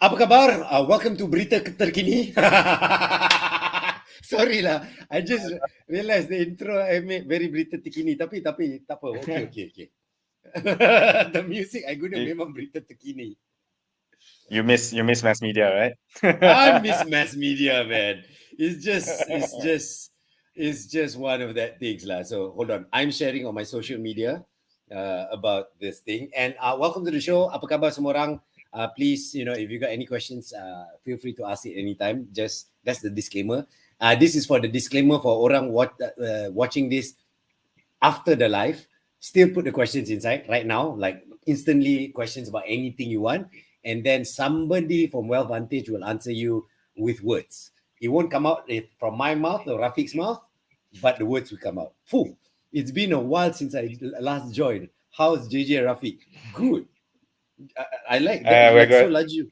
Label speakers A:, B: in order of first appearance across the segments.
A: Apa khabar? Welcome to Berita Terkini. Sorry lah, I just realised the intro I made very Berita Terkini. Tapi tak apa. Okay. The music I guna memang Berita Terkini.
B: You miss mass media, right?
A: I miss mass media, man. It's just one of that things lah. So hold on, I'm sharing on my social media about this thing. And welcome to the show. Apa khabar semua orang? Please, if you got any questions, feel free to ask it anytime. Just that's the disclaimer. This is for the disclaimer for orang watching this after the live. Still put the questions inside right now, like instantly questions about anything you want. And then somebody from Well Vantage will answer you with words. It won't come out from my mouth or Rafiq's mouth, but the words will come out. Phew, it's been a while since I last joined. How's JJ Rafiq? Good. I like that. Like so laju.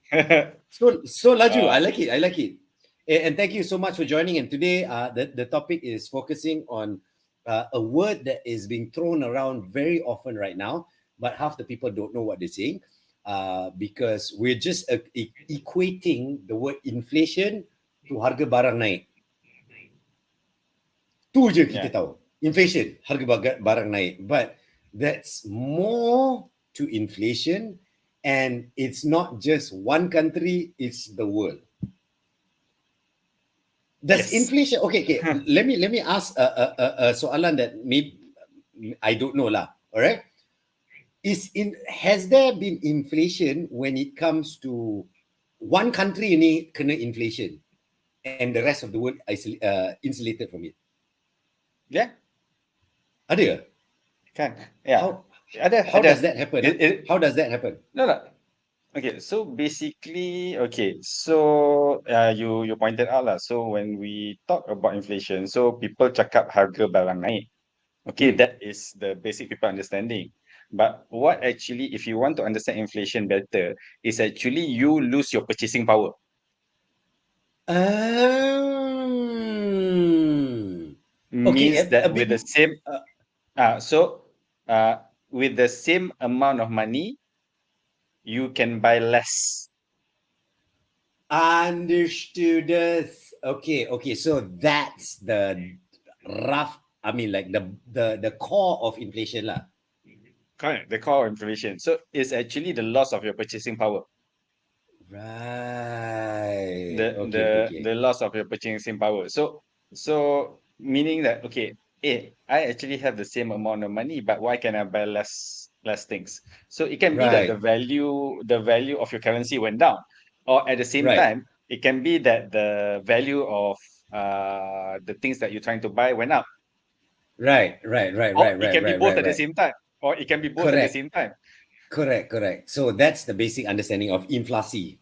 A: so laju. I like it. And thank you so much for joining. And today, the topic is focusing on a word that is being thrown around very often right now, but half the people don't know what they're saying. Because we're just equating the word inflation to harga barang naik. Tu je kita tahu. Inflation, harga barang naik. But that's more to inflation, and it's not just one country, it's the world. Does inflation... Okay. let me ask a soalan that maybe I don't know lah. All right. Has there been inflation when it comes to one country ini kena inflation and the rest of the world insulated from it?
B: Yeah.
A: Ada?
B: Kan? Yeah.
A: How does that happen? How does that happen?
B: No. Okay, so basically, so you pointed out lah. So when we talk about inflation, so people cakap harga barang naik. Okay, that is the basic people understanding. But what actually, if you want to understand inflation better, is actually you lose your purchasing power. Means that with the same, with the same amount of money, you can buy less.
A: Understood. Okay. So that's the rough. I mean, like the core of inflation lah.
B: Correct, the core of inflation. So it's actually the loss of your purchasing power.
A: Right.
B: The loss of your purchasing power. So meaning that I actually have the same amount of money, but why can I buy less things? So it can be that the value of your currency went down, or at the same time, it can be that the value of the things that you're trying to buy went up.
A: Right.
B: Or it can be both at the same time, or it can be both at the same time.
A: Correct. So that's the basic understanding of inflasi.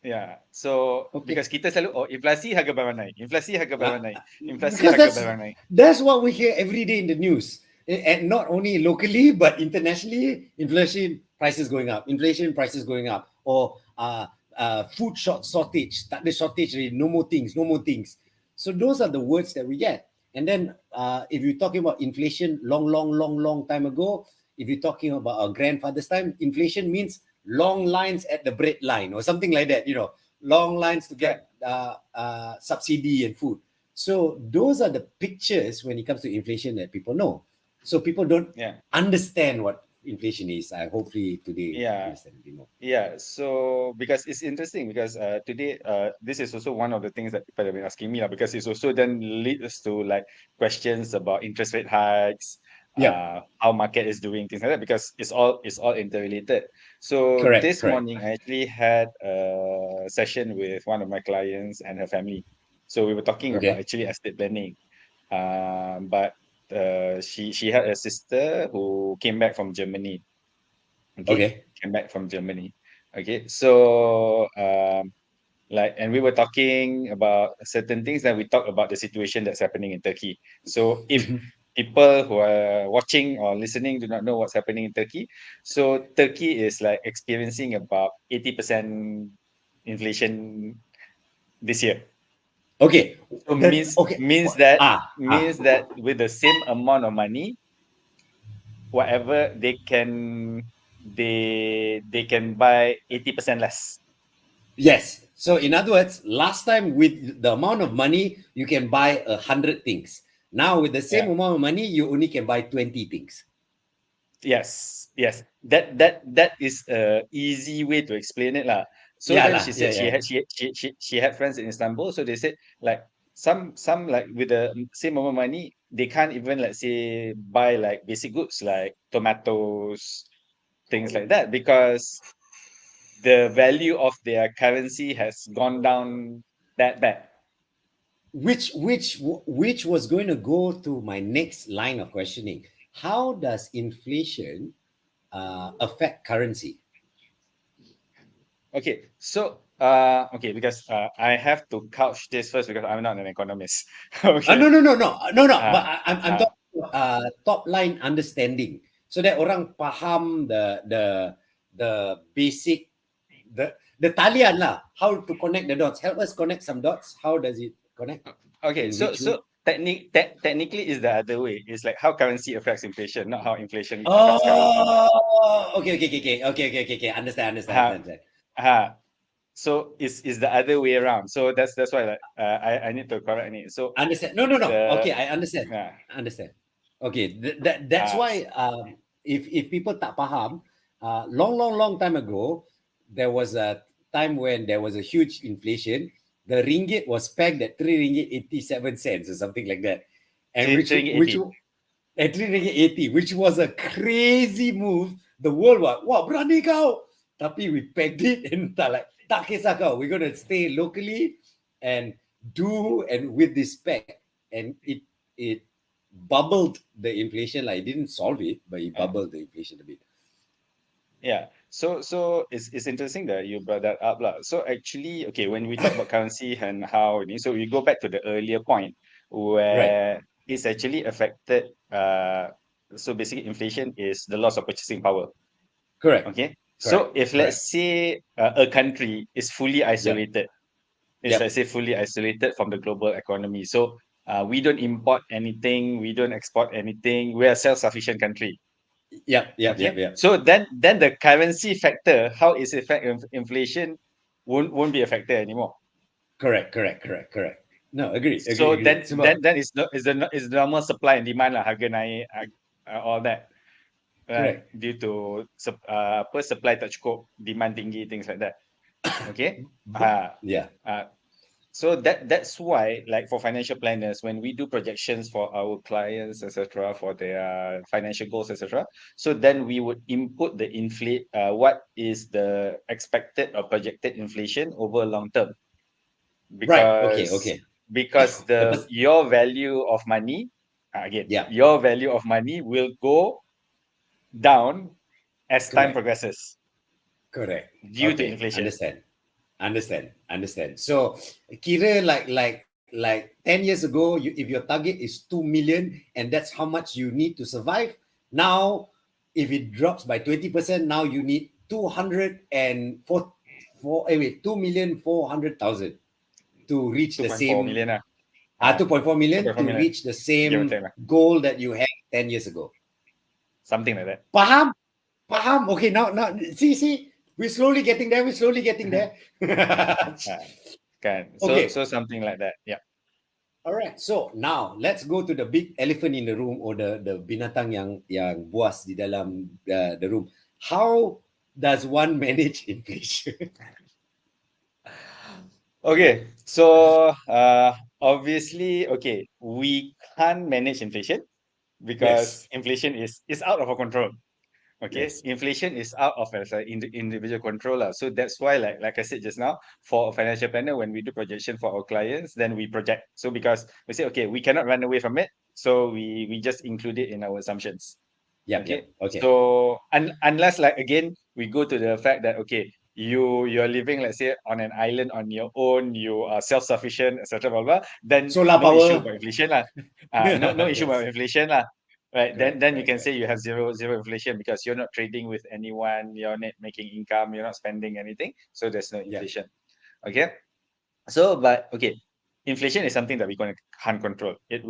B: Yeah. So because kita selalu inflasi harga barang naik, inflasi harga barang naik, inflasi
A: because
B: harga barang naik.
A: That's what we hear every day in the news, and not only locally but internationally. Inflation, prices going up. Inflation, prices going up. Or food shortage. Tak ada shortage, no more things. So those are the words that we get. And then if you're talking about inflation long time ago, if you're talking about our grandfather's time, inflation means long lines at the bread line or something like that, long lines to get subsidy and food. So those are the pictures when it comes to inflation that people know. So people don't understand what inflation is. Hopefully today understand a bit more.
B: Yeah, so because it's interesting because today this is also one of the things that people have been asking me because it's also then leads to like questions about interest rate hikes, how market is doing, things like that, because it's all interrelated. So this morning I actually had a session with one of my clients and her family. So we were talking about actually estate planning. But she had a sister who came back from Germany. Came back from Germany. Okay, so and we were talking about certain things, and we talked about the situation that's happening in Turkey. So if people who are watching or listening do not know what's happening in Turkey, so Turkey is like experiencing about 80% inflation this year.
A: Okay.
B: So means that with the same amount of money, whatever they can buy 80% less.
A: Yes. So in other words, last time with the amount of money, you can buy 100 things. Now with the same
B: Yeah.
A: amount of money, you only can buy 20 things.
B: Yes. That is a easy way to explain it, lah. So
A: Yeah
B: then
A: lah.
B: she
A: Yeah,
B: said
A: yeah.
B: she had friends in Istanbul, so they said like some like with the same amount of money, they can't even, let's say, buy like basic goods like tomatoes, things like that, because the value of their currency has gone down that bad.
A: Which was going to go to my next line of questioning. How does inflation affect currency?
B: Okay, so okay, because I have to couch this first because I'm not an economist. Okay.
A: No. But
B: Uh,
A: I'm
B: uh,
A: talking top line understanding, so that orang faham the basic the talian lah. How to connect the dots? Help us connect some dots. How does it connect?
B: okay,
A: In which way?
B: technically is the other way. It's like how currency affects inflation, not how inflation affects currency.
A: Oh, okay. Understand.
B: Uh, so is the other way around. So that's why like I need to correct it. So
A: Understand. No.
B: the
A: Okay, I understand.
B: uh,
A: Understand. Okay, that's
B: uh,
A: why if people tak faham, long time ago, there was a time when there was a huge inflation. The ringgit was pegged at 3 ringgit 87 cents or something like that, and
B: three three
A: which
B: eighty.
A: at 3 ringgit 80, which was a crazy move. The world was, wow, berani kau. Tapi we pegged it and tak kisah kau. We're going to stay locally and do and with this peg. And it bubbled the inflation. Like, it didn't solve it, but it
B: Uh,
A: bubbled the inflation a bit.
B: yeah. So it's interesting that you brought that up, lah. So actually, okay, when we talk about currency and how so we go back to the earlier point
A: Right.
B: where it's actually affected. So basically, inflation is the loss of purchasing power.
A: Correct.
B: Okay. So
A: Correct.
B: if
A: Correct.
B: let's say a country is fully
A: Yep.
B: isolated, is let's
A: Yep.
B: say fully isolated from the global economy. So we don't import anything, we don't export anything. We're a self-sufficient country. Okay.
A: Yep.
B: So then the currency factor, how is affect inflation, won't be affected anymore.
A: Correct. No,
B: So
A: agree. Sebab,
B: then is the normal supply and demand lah, harga naik, all that. Right,
A: correct.
B: due to apa supply tak cukup, demand tinggi, things like that. Okay.
A: Yeah.
B: So that's why, like for financial planners, when we do projections for our clients, etc., for their financial goals, etc., so then we would input the what is the expected or projected inflation over long term,
A: Right.
B: because
A: Okay. The
B: your value of money, again,
A: yeah.
B: your value of money will go down as time
A: Correct.
B: progresses
A: Correct.
B: due to
A: Okay.
B: inflation.
A: Understand. So kira like 10 years ago, if your target is 2 million and that's how much you need to survive, now if it drops by 20%, now you need 204 wait, 2,400,000 to reach the
B: 2.4
A: same
B: million lah.
A: 2.4 million
B: 2.4
A: to
B: million,
A: reach the
B: give or
A: same
B: take lah.
A: goal that you had 10 years ago.
B: Something like that.
A: Paham? Okay, now see, we're slowly getting there.
B: Kan. So
A: Okay.
B: something like that. Yeah.
A: All right. So now let's go to the big elephant in the room, or the binatang yang buas di dalam the room. How does one manage inflation?
B: Okay. So obviously, okay, we can't manage inflation because
A: Yes.
B: inflation is out of our control. Okay,
A: Yes.
B: inflation is out of as an individual controller. So that's why, like I said just now, for a financial planner, when we do projection for our clients, then we project. So because we say, okay, we cannot run away from it, so we just include it in our assumptions.
A: Yep.
B: Okay.
A: Okay.
B: So unless, like, again, we go to the fact that, okay, you're living, let's say, on an island on your own, you are self-sufficient, etc., blah, blah, then
A: Solar
B: no issue
A: power.
B: about inflation lah. No issue about
A: Yes.
B: inflation lah. Right. Then you can
A: Correct.
B: say you have zero inflation because you're not trading with anyone, you're not making income, you're not spending anything. So there's no
A: Yep.
B: inflation. Okay. So, but okay, inflation is something that we can't control.
A: Yep.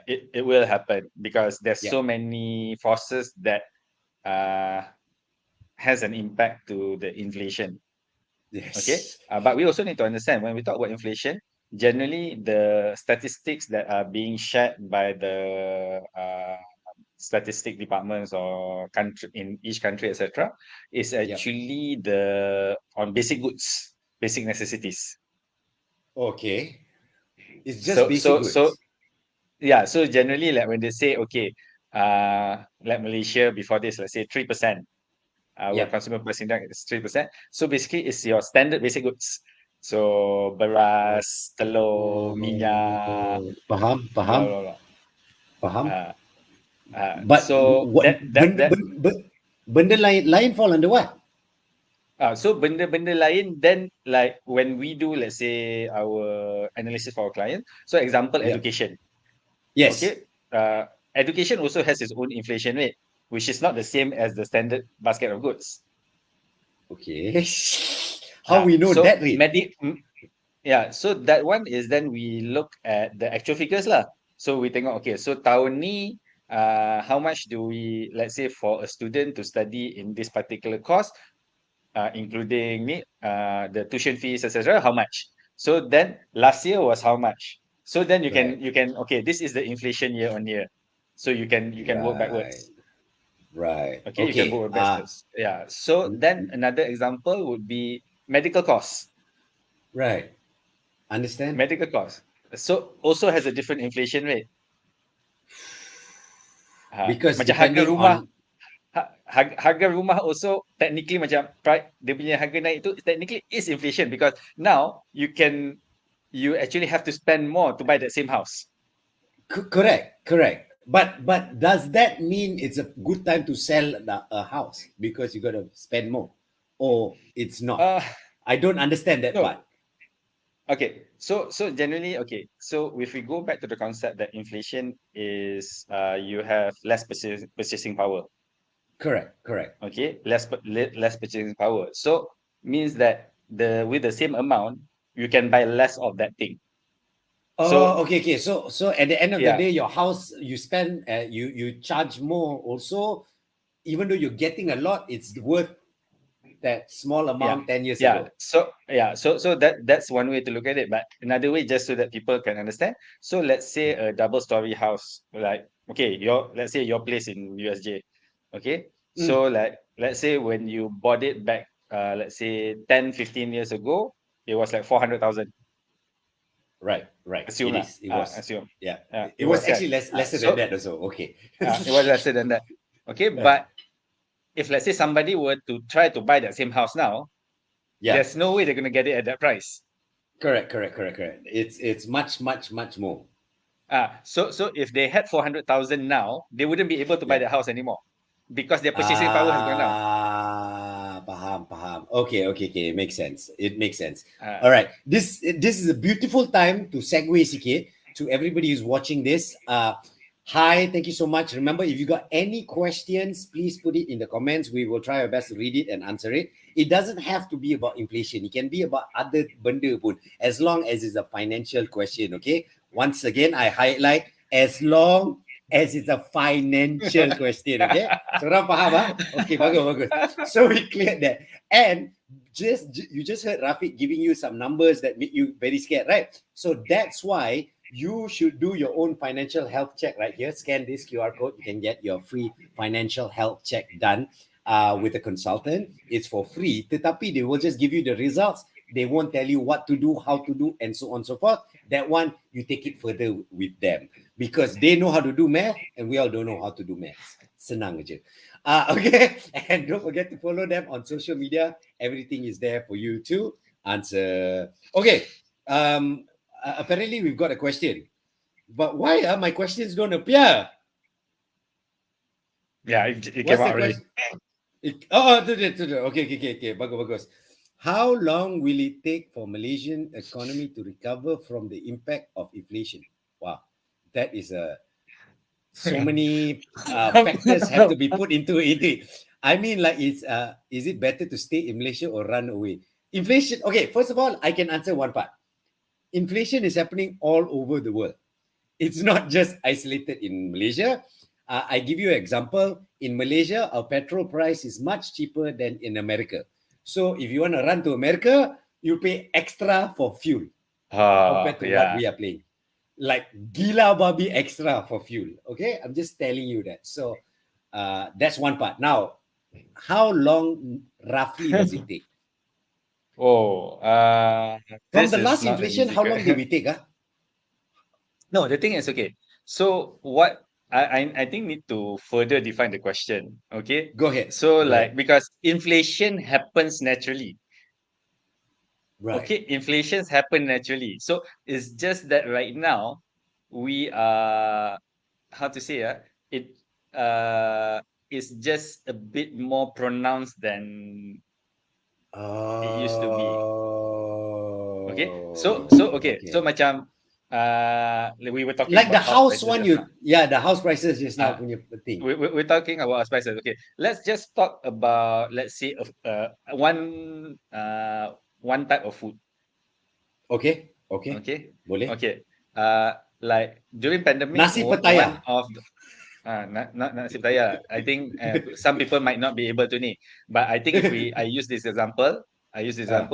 B: It will happen because there's so
A: Yep.
B: many forces that uh has an impact to the inflation. Okay,
A: Yes.
B: but we also need to understand when we talk about inflation, generally the statistics that are being shared by the statistic departments or country in each country, etc., is
A: Yep.
B: actually the on basic goods, basic necessities.
A: Okay. It's just
B: So
A: basic
B: so so
A: goods.
B: yeah, so generally like when they say okay, like Malaysia before this, let's say 3%. Our
A: Yep.
B: consumer price index is 3%. So basically, it's your standard basic goods. So beras, telur, minyak,
A: Oh, faham,
B: blah
A: faham,
B: blah blah.
A: faham.
B: Uh,
A: But
B: so
A: what benda lain lain fall under what?
B: so benda-benda lain, then like when we do, let's say our analysis for our client. So example,
A: Yep.
B: education.
A: Yes.
B: Okay, education also has its own inflation rate, which is not the same as the standard basket of goods.
A: Okay. How we know
B: So
A: that rate?
B: medic Yeah, so that one is then we look at the actual figures lah. So we tengok, okay, so tahun ni, how much do we, let's say for a student to study in this particular course, including ni, the tuition fees, etc., how much? So then last year was how much? So then
A: Right.
B: you can, okay, this is the inflation year on year. So you can work
A: Right.
B: backwards.
A: Right.
B: Okay, you can
A: Okay.
B: work backwards. Yeah. So then another example would be medical costs.
A: Right. Understand?
B: Medical costs. So also has a different inflation rate.
A: Because
B: Macam harga
A: depending
B: rumah,
A: on
B: harga rumah also technically macam dia punya harga naik tu technically is inflation because now you actually have to spend more to buy that same house.
A: correct, correct. But does that mean it's a good time to sell a house because you got to spend more, or it's not?
B: Uh
A: I don't understand that part.
B: no. Okay. So generally, okay. So if we go back to the concept that inflation is you have less purchasing power.
A: Correct, correct.
B: Okay, less purchasing power. So means that with the same amount, you can buy less of that thing.
A: Oh,
B: So
A: okay, okay. So at the end of the
B: yeah,
A: day, your house you spend you charge more also, even though you're getting a lot, it's worth that small
B: yeah,
A: amount 10 years
B: yeah.
A: ago.
B: So that's one way to look at it. But another way, just so that people can understand. So let's say
A: Yeah.
B: a double-story house, like okay, let's say your place in USJ. Okay,
A: Mm,
B: so like let's say when you bought it back, let's say 10, 15 years ago, it was like 400,000.
A: right, right.
B: Assume
A: It
B: lah.
A: is. It was.
B: Assume.
A: Yeah.
B: It
A: It was
B: was
A: actually
B: that.
A: lesser than
B: So
A: that also. Okay.
B: it was lesser than that. Okay, but if let's say somebody were to try to buy that same house now,
A: Yeah.
B: there's no way they're gonna get it at that price.
A: Correct. Correct. Correct. Correct. It's much more.
B: So if they had 400,000 now, they wouldn't be able to buy
A: Yeah.
B: that house anymore because their purchasing power has gone down.
A: Paham, paham. Okay, okay, okay. It makes sense. It makes sense.
B: Uh,
A: All right. This is a beautiful time to segue sikit to everybody who's watching this. Hi, thank you so much. Remember, if you got any questions, please put it in the comments. We will try our best to read it and answer it. It doesn't have to be about inflation. It can be about other benda pun, as long as it's a financial question. Okay. Once again, I highlight as long as it's a financial question. Okay. So orang faham ah? Okay, bagus, bagus. So we cleared that. And you just heard Rafiq giving you some numbers that make you very scared, right? So that's why you should do your own financial health check right here. Scan this QR code. You can get your free financial health check done with a consultant. It's for free. Tetapi they will just give you the results. They won't tell you what to do, how to do, and so on and so forth. That one, you take it further with them because they know how to do math and we all don't know how to do maths. Senang aja. Okay, and don't forget to follow them on social media. Everything is there for you to answer. Okay, apparently we've got a question, but why are my questions don't appear?
B: yeah, it came
A: What's
B: out
A: the
B: already.
A: question? Okay. Bagus, bagus. How long will it take for Malaysian economy to recover from the impact of inflation? Wow, that is so many factors have to be put into it. I mean, like, is it better to stay in Malaysia or run away? Inflation. Okay, first of all, I can answer one part. Inflation is happening all over the world. It's not just isolated in Malaysia. I give you an example. In Malaysia, our petrol price is much cheaper than in America. So if you want to run to America, you pay extra for fuel compared to what we are paying. Like gila babi extra for fuel. Okay, I'm just telling you that. So that's one part. Now, how long roughly does it take? From
B: This
A: the
B: is
A: last
B: not an
A: inflation,
B: easy
A: how long did
B: question.
A: we take?
B: No, the thing is, okay. So what I think need to further define the question. Okay.
A: Go ahead.
B: So
A: Go ahead.
B: like, because inflation happens naturally.
A: Right.
B: Okay, inflations happen naturally. So it's just that right now we are, how to say, it is just a bit more pronounced than it used to be. Okay. So okay.
A: Okay.
B: So macam we were talking
A: Like the
B: about house
A: house
B: prices
A: one,
B: just now.
A: the house prices just now
B: Uh,
A: punya thing.
B: we're talking about house prices. Okay. Let's just talk about, let's say, one type of food.
A: Okay. Okay.
B: Okay.
A: Boleh.
B: Okay. Like during pandemic,
A: Nasi
B: one
A: petaya.
B: of the, not nasi pattaya. I think some people might not be able to ni, but I think if I use this example,
A: Ah.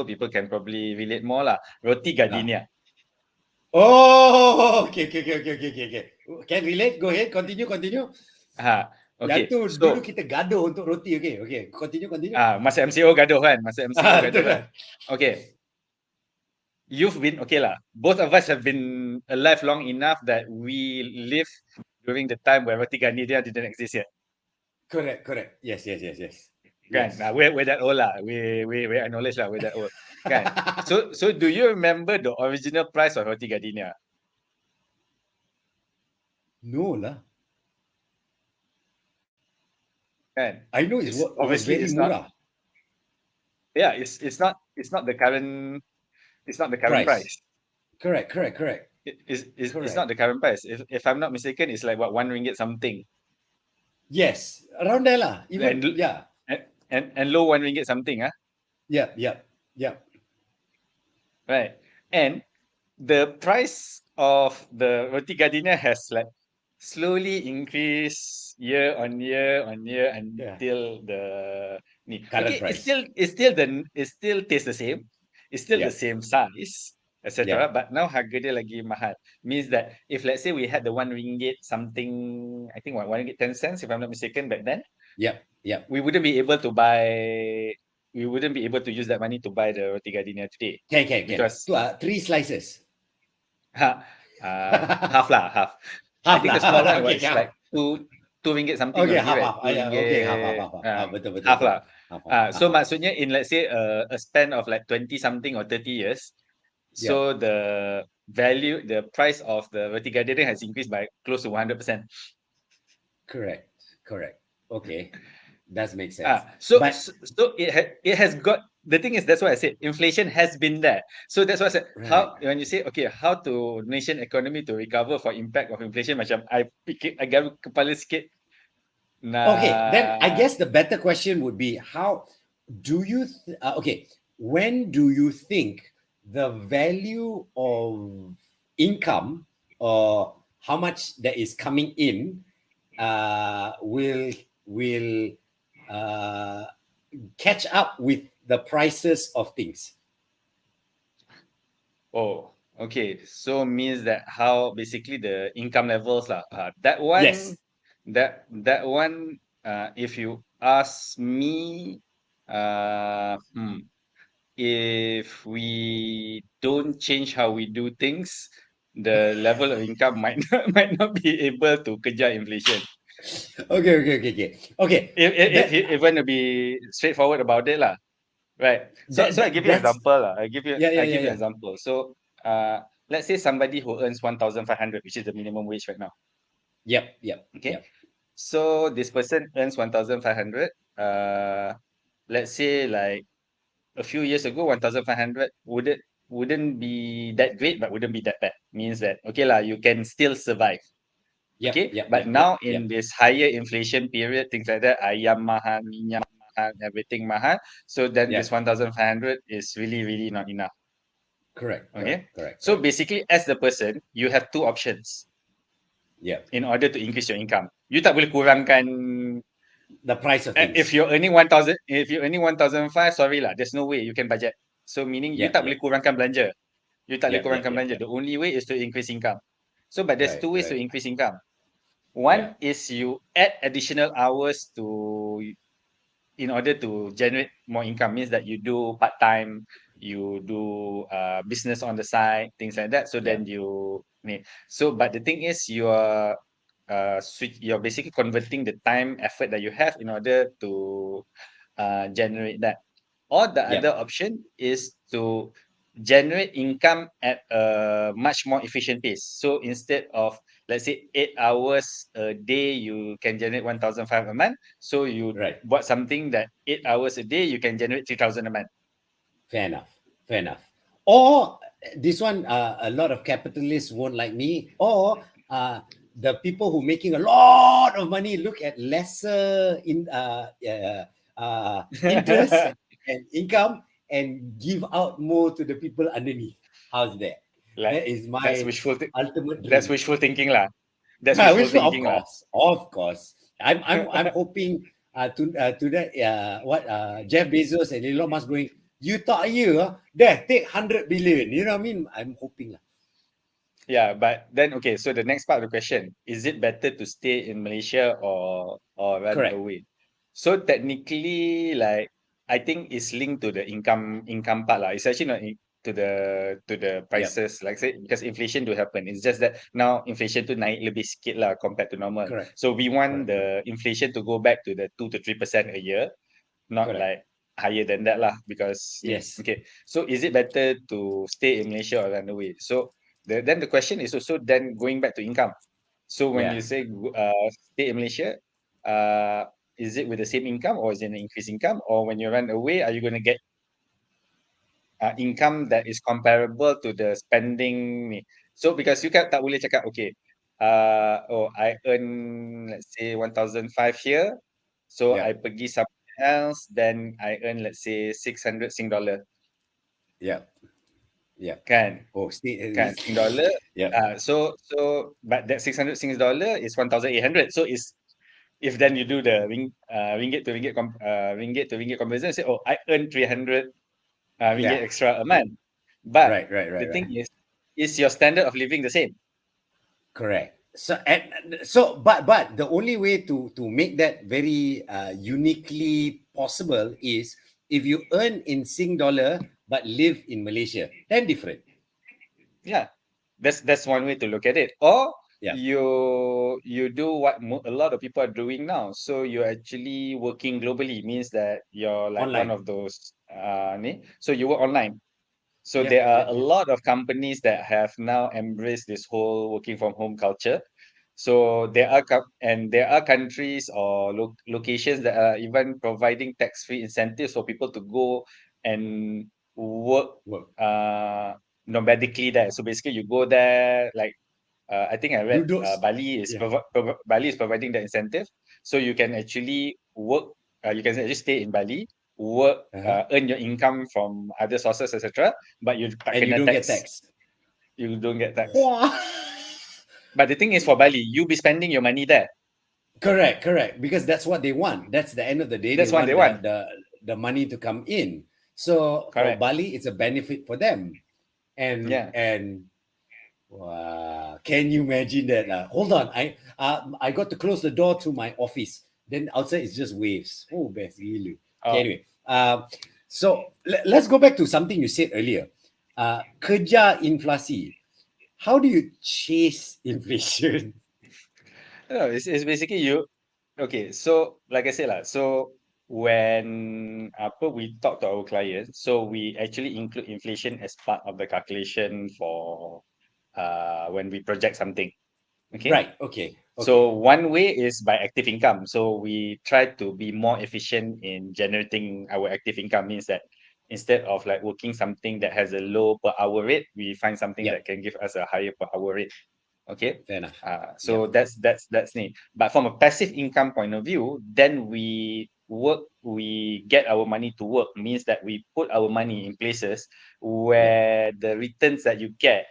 B: people can probably relate more lah. Roti
A: Ah.
B: gardenia.
A: Oh, okay, okay, okay, okay, okay, okay, okay. Can relate? Go ahead. Continue, continue. Yang
B: Okay.
A: tu dulu
B: So
A: kita gaduh untuk roti. Okay, okay. Continue, continue.
B: masa MCO gaduh kan, masa MCO gaduh
A: Betul
B: kan.
A: lah.
B: Okay. You've been okay lah. Both of us have been alive long enough that we live during the time where roti gardenia didn't exist yet.
A: Correct, correct. Yes, yes, yes, yes.
B: Kan?
A: Yes.
B: We're that old lah. We acknowledge lah. We're that old. Kan? So do you remember the original price of roti gardenia?
A: No lah.
B: Kan?
A: I know
B: It's
A: it was
B: obviously
A: very
B: it's not.
A: murah
B: Yeah, it's not the current. It's not the current
A: price.
B: price.
A: Correct, correct, correct.
B: It's
A: Correct.
B: not the current price. If I'm not mistaken, it's like what, 1 ringgit something.
A: Yes, around there lah. Even,
B: And
A: yeah.
B: and low 1 ringgit something,
A: Yep, yep, yep.
B: right? And the price of the roti gardenia has like slowly increased year on year on year
A: Yeah.
B: until the
A: Current
B: okay,
A: price.
B: it still tastes the same, it's still the
A: Yep,
B: same size, etc.
A: yep,
B: But now harga dia lagi mahal. Means that if let's say we had the 1 ringgit something, I think what, 1 ringgit 10 cents, if I'm not mistaken, back then,
A: yep, yep.
B: we wouldn't be able to buy. We wouldn't be able to use that money to buy the roti gardenia today
A: Can.
B: because
A: Tu 3 slices.
B: half lah, half. I
A: Half
B: think
A: lah.
B: the small one
A: Okay,
B: was like
A: half.
B: two ringgit something
A: Okay,
B: only,
A: half,
B: right?
A: half.
B: Two
A: Yeah, okay, half, half,
B: ringgit,
A: half, half. Betul, betul,
B: half
A: betul.
B: lah.
A: Half, half,
B: So
A: half, half.
B: maksudnya in, let's say, a span of like 20 something or 30 years,
A: Yep,
B: so the price of the roti gardenia has increased by close to 100%.
A: correct, correct. Okay, does make sense.
B: So
A: But,
B: it has got, the thing is, that's why I said inflation has been there. So that's why I said,
A: right.
B: how, when you say, okay, how to nation economy to recover for impact of inflation, macam I garu kepala sikit.
A: Okay, then I
B: Nah,
A: guess the better question would be how do you, okay, when do you think the value of income or how much that is coming in will uh, catch up with the prices of things?
B: oh, okay. So means that how basically the income levels lah. That
A: Yes.
B: one, that one. If you ask me, if we don't change how we do things, the level of income might not be able to kejar inflation.
A: Okay.
B: If
A: That,
B: you want to be straightforward about it lah, right? So I give you an
A: that's
B: example lah. I give you an
A: yeah.
B: example. So let's say somebody who earns 1,500, which is the minimum wage right now. Okay.
A: Yep.
B: So this person earns 1,500. Let's say like a few years ago, 1,500 wouldn't be that great, but wouldn't be that bad. Means that okay lah, you can still survive. Okay, but now in
A: Yep.
B: this higher inflation period, things like that, ayam mahal, minyak mahal, everything mahal. So then
A: Yep.
B: this 1,500 is really, really not enough.
A: Correct.
B: Okay, so basically, as the person, you have two options
A: Yep.
B: in order to increase your income. You tak boleh kurangkan
A: the price of
B: If
A: things.
B: you're earning 1,000, if you're earning 1,005, sorry lah, there's no way you can budget. So meaning you
A: Yeah,
B: tak
A: yeah,
B: boleh kurangkan belanja. You tak boleh
A: yeah, yeah,
B: kurangkan
A: yeah,
B: belanja.
A: yeah.
B: The only way is to increase income. So, but there's
A: Right,
B: two ways to
A: right.
B: increase income.
A: Yeah,
B: One is you add additional hours in order to generate more income. Means that you do part time, you do business on the side, things like that. So
A: yeah,
B: then you need. So, but the thing is, you are you're basically converting the time effort that you have in order to generate that. Or the
A: yeah,
B: other option is to generate income at a much more efficient pace. So instead of, let's say, 8 hours a day, you can generate 1,005 a month. So you
A: right.
B: bought something that 8 hours a day, you can generate 3,000 a month.
A: Fair enough. Fair enough. Or this one, a lot of capitalists won't like me. Or the people who making a lot of money look at lesser interest and income and give out more to the people underneath. How's that?
B: Like
A: That is
B: that's
A: my
B: wishful
A: ultimate
B: that's
A: dream.
B: wishful thinking lah. That's wishful
A: Which, of
B: thinking lah.
A: course, of course. I'm hoping to that what Jeff Bezos and Elon Musk going. You thought you there take 100 billion. You know what I mean? I'm hoping lah.
B: Yeah, but then okay, so the next part of the question, is it better to stay in Malaysia or run
A: Correct.
B: away? So technically, like I think it's linked to the income part lah. It's actually not to the
A: Yep.
B: prices, like say because inflation do happen. It's just that now inflation tu naik lebih sikit lah compared to normal.
A: Correct.
B: So we want
A: Correct. Correct.
B: the inflation to go back to the 2 to 3% a year, not
A: Correct.
B: like higher than that lah. Because
A: Yes.
B: okay, so is it better to stay in Malaysia or run away? So then the question is also then going back to income. So when
A: Yeah.
B: you say stay in Malaysia, uh, is it with the same income or is it an increased income? Or when you run away, are you going to get income that is comparable to the spending ni? So because you tak boleh cakap, okay, oh I earn let's say 1,005 here, so
A: Yeah.
B: I pergi somewhere else, then I earn let's say 600 Sing dollar,
A: Yeah. Yeah.
B: kan?
A: Oh, stay.
B: Kan Sing dollar.
A: Yeah.
B: So but that 600 Sing dollar is 1,800. So is if then you do the ringgit to ringgit conversion, say, oh, I earn 300 ringgit
A: Yeah.
B: extra a month. But
A: Right. Right.
B: the
A: Right.
B: thing
A: Right.
B: is your standard of living the same?
A: Correct. But the only way to make that very uniquely possible is if you earn in Sing dollar but live in Malaysia, then different.
B: Yeah, that's one way to look at it. Or
A: Yeah.
B: you do what a lot of people are doing now. So you're actually working globally, means that you're like one
A: Online.
B: of those so you work online. So
A: Yep.
B: there are
A: Yep.
B: a
A: Yep.
B: lot of companies that have now embraced this whole working from home culture. So there are countries or locations that are even providing tax-free incentives for people to go and work
A: Work.
B: nomadically there. So basically, you go there, like I think I read
A: Do those. Yeah.
B: Bali is providing the incentive, so you can actually work. You can actually stay in Bali, work,
A: Uh-huh.
B: earn your income from other sources, etc. But you tak
A: And you
B: kena
A: don't get
B: tax.
A: taxed.
B: You don't get tax.
A: Wah.
B: But the thing is, for Bali, you be spending your money there.
A: Correct. Correct. Because that's what they want. That's the end of the day. They
B: That's what they
A: want
B: want.
A: the money to come in. So for
B: Correct.
A: Bali, it's a benefit for them.
B: Yeah.
A: And wow, can you imagine that? Hold on, I got to close the door to my office. Then outside it's just waves. Oh, best gila. Okay,
B: Oh,
A: anyway, so let's go back to something you said earlier. Kerja inflasi. How do you chase inflation?
B: no, it's basically you. Okay, so like I said lah, so when we talk to our clients, so we actually include inflation as part of the calculation for when we project something. Okay.
A: Right. Okay. Okay.
B: So one way is by active income. So we try to be more efficient in generating our active income. Means that instead of like working something that has a low per hour rate, we find something that
A: Yep.
B: can give us a higher per hour rate. Okay.
A: Fair enough.
B: So
A: Yep.
B: that's neat. But from a passive income point of view, then we get our money to work. Means that we put our money in places
A: Yep.
B: where the returns that you get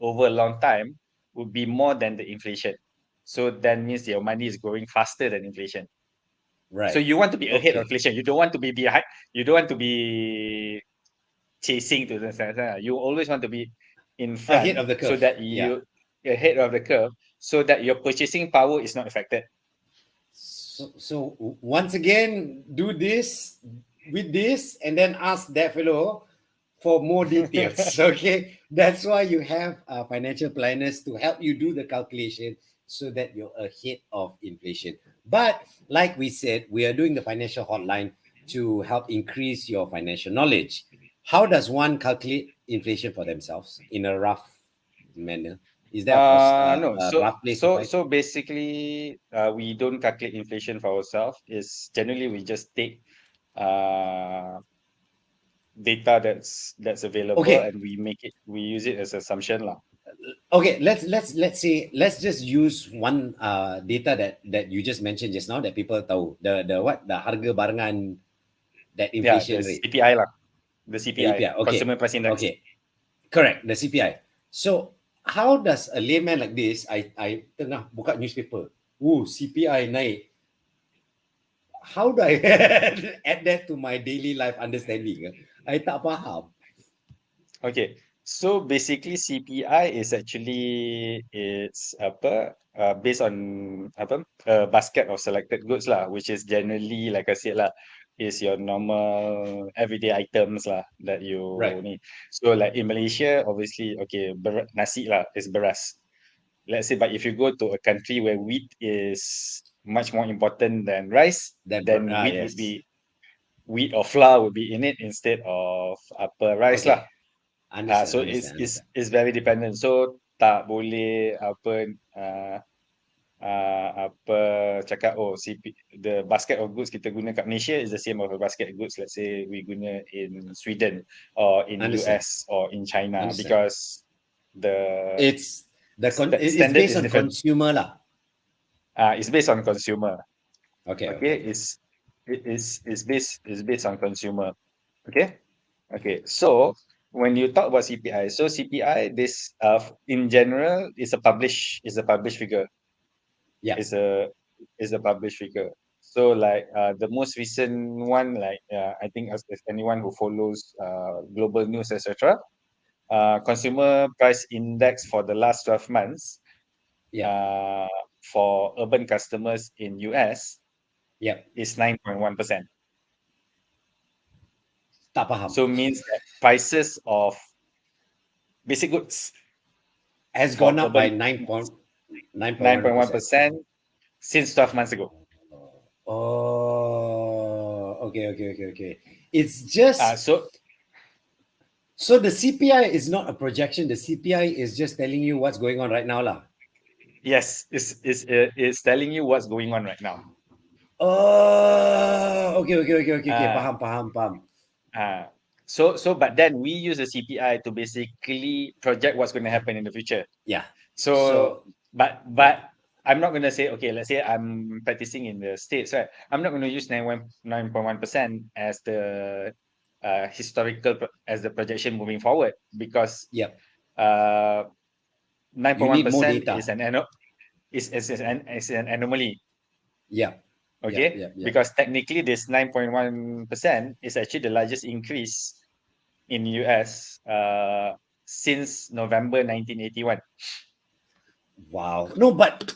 B: over a long time would be more than the inflation. So that means your money is growing faster than inflation.
A: Right.
B: So you want to be ahead of
A: Okay.
B: inflation. You don't want to be behind. You don't want to be chasing to the center. You always want to be in
A: Ahead
B: front
A: of the
B: so
A: curve.
B: that
A: Yeah.
B: you ahead of the curve, so that your purchasing power is not affected.
A: So once again, do this with this, and then ask that fellow for more details. Okay, that's why you have financial planners to help you do the calculation so that you're ahead of inflation. But like we said, we are doing the financial hotline to help increase your financial knowledge. How does one calculate inflation for themselves in a rough manner? Is there
B: No.
A: a
B: So
A: rough place to find?
B: basically, we don't calculate inflation for ourselves. Is generally we just take uh data that's available,
A: Okay,
B: and we use it as assumption lah.
A: okay, let's say let's just use one data that you just mentioned just now that people tahu, the what, the harga barangan, that
B: Yeah,
A: inflation
B: the
A: rate,
B: CPI lah, the
A: the
B: CPI,
A: API. Okay,
B: Consumer Price Index.
A: okay, correct, the CPI. So how does a layman like this, I tengah buka newspaper, CPI naik, how do I add that to my daily life understanding? I tak faham.
B: Okay, so basically CPI is actually it's apa based on apa a basket of selected goods lah, which is generally like I said lah, is your normal everyday items lah that you
A: Right.
B: need. So like in Malaysia, obviously, okay, nasi lah is beras. Let's say, but if you go to a country where wheat is much more important than rice,
A: That
B: then wheat would
A: yes.
B: be wheat or flour would be in it instead of apa rice lah.
A: Okay. Understand,
B: So
A: understand, understand.
B: it's very dependent. So tak boleh apa apa cakap the basket of goods kita guna kat Malaysia is the same of a basket of goods, let's say we guna in Sweden or in
A: Understand.
B: US or in China,
A: Understand.
B: because the
A: It's it's
B: standard
A: based
B: is
A: on
B: different.
A: consumer lah.
B: It's based on consumer.
A: Okay, okay,
B: Okay,
A: okay.
B: it's based on consumer. Okay. Okay, so when you talk about CPI, so CPI, this in general is a published figure.
A: Yeah,
B: Is a published figure. So like the most recent one, like I think as anyone who follows global news, etc. Consumer price index for the last 12 months
A: yeah,
B: uh, for urban customers in US
A: yeah.
B: is 9.1%.
A: Tak faham.
B: So means that prices of basic goods
A: Has
B: for
A: gone up by
B: urban
A: 9.1%.
B: 9.1% since 12 months ago.
A: Oh, okay, okay, okay, okay. It's just
B: So
A: so the CPI is not a projection. The CPI is just telling you what's going on right now, lah.
B: yes, it's telling you what's going on right now.
A: Oh, okay, okay, okay, okay, okay.
B: Uh,
A: Paham, paham, paham.
B: but then we use the CPI to basically project what's going to happen in the future.
A: Yeah.
B: So,
A: So
B: but
A: yeah,
B: I'm not going to say, okay, let's say I'm practicing in the States, right? I'm not going to use 9.1% as the historical as the projection moving forward, because
A: yeah.
B: uh
A: You need more
B: 9.1%
A: data.
B: is an anomaly.
A: Yeah, yeah,
B: Okay,
A: yeah, yeah.
B: because technically this 9.1% is actually the largest increase in US since November 1981.
A: Wow. No, but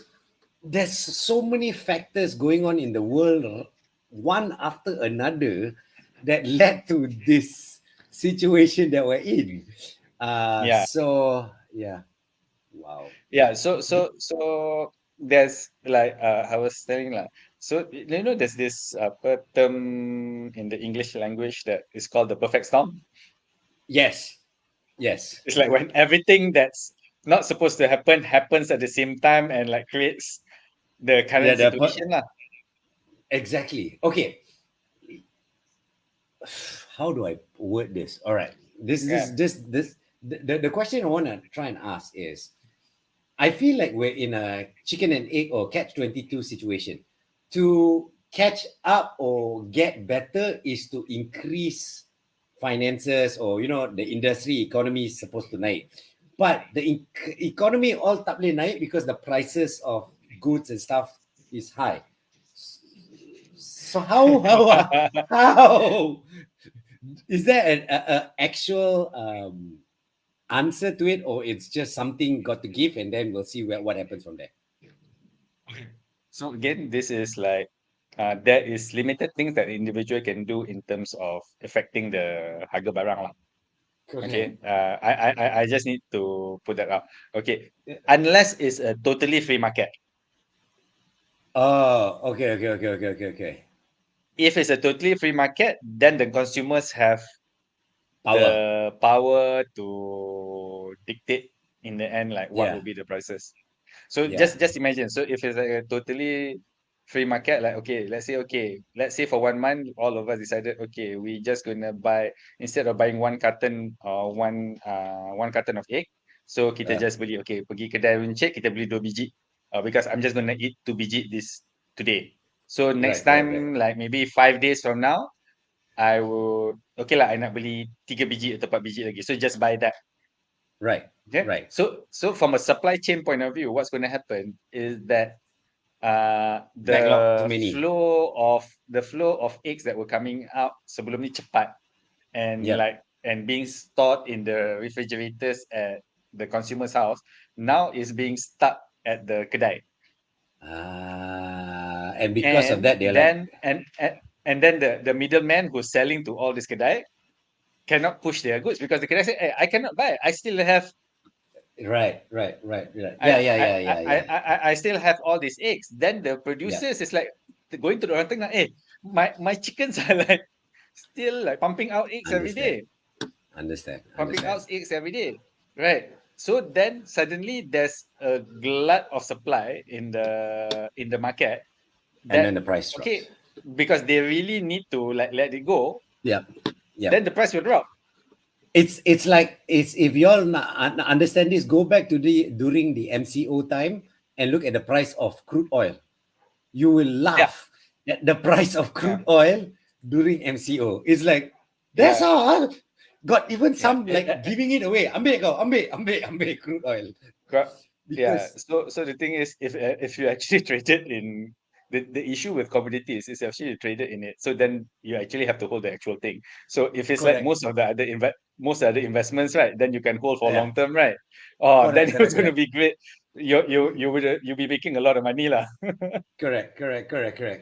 A: there's so many factors going on in the world, one after another, that led to this situation that we're in.
B: Yeah,
A: So yeah, wow.
B: yeah. So there's like I was telling like, so you know there's this term in the English language that is called the perfect storm.
A: Yes, yes.
B: It's like when everything that's not supposed to happen happens at the same time and like creates the
A: Yeah,
B: current situation lah.
A: exactly. Okay, how do I word this? All right,
B: Yeah.
A: the question I want to try and ask is, I feel like we're in a chicken and egg or catch-22 situation. To catch up or get better is to increase finances, or the industry economy is supposed to naik. But the economy all tak boleh naik because the prices of goods and stuff is high. So how is there an actual answer to it, or it's just something got to give, and then we'll see what happens from there?
B: Okay. So again, this is like there is limited things that individual can do in terms of affecting the harga barang lah. Okay.
A: Correct.
B: I just need to put that out. Okay. Unless it's a totally free market.
A: Oh, okay.
B: If it's a totally free market, then the consumers have
A: Power.
B: the power to dictate in the end like what
A: Yeah,
B: will be the prices. So
A: yeah,
B: just imagine. So if it's like a totally free market, like let's say for 1 month, all of us decided, okay, we just gonna buy instead of buying one carton or one carton of egg. So kita
A: uh,
B: just beli, okay, pergi kedai runcit, kita beli 2 biji. Because I'm just gonna eat 2 biji this today. So next
A: right.
B: time, like maybe 5 days from now, I would okay lah, I nak beli 3 biji atau 4 biji lagi. So just buy that.
A: Right,
B: Okay.
A: right.
B: So from a supply chain point of view, what's going to happen is that
A: Backlog too many.
B: the flow of eggs that were coming out sebelum ni cepat and
A: Yep.
B: being stored in the refrigerators at the consumer's house now is being stuck at the kedai.
A: And because of that, they're like,
B: And then the middleman who's selling to all this kedai cannot push their goods because the kedai say, hey, I cannot buy. I still have
A: right. Yeah.
B: I still have all these eggs. Then the
A: Yeah.
B: producers is like going to the orang tengah, hey, my chickens are like still like pumping out eggs every
A: Understand.
B: day,
A: Understand.
B: pumping
A: Understand.
B: out eggs every day, right? So then suddenly there's a glut of supply in the market
A: And then
B: that
A: the price drops.
B: okay because they really need to like let it go.
A: Yep.
B: Then the price will drop.
A: It's like it's if you all understand this, go back to the during the MCO time and look at the price of crude oil. You will
B: Yeah,
A: laugh at the price of
B: yeah,
A: crude oil during MCO. It's like that's
B: yeah,
A: all. Got even
B: yeah.
A: some like giving it away. Ambil crude oil
B: Yeah.
A: because
B: So the thing is, if you actually traded in the issue with commodities is actually traded in it. So then you actually have to hold the actual thing. So if it's like
A: correct.
B: most other investments, right? Then you can hold for
A: Yeah,
B: long term, right? Oh, then it's going to
A: correct.
B: be great. You'll be making a lot of money lah
A: Correct.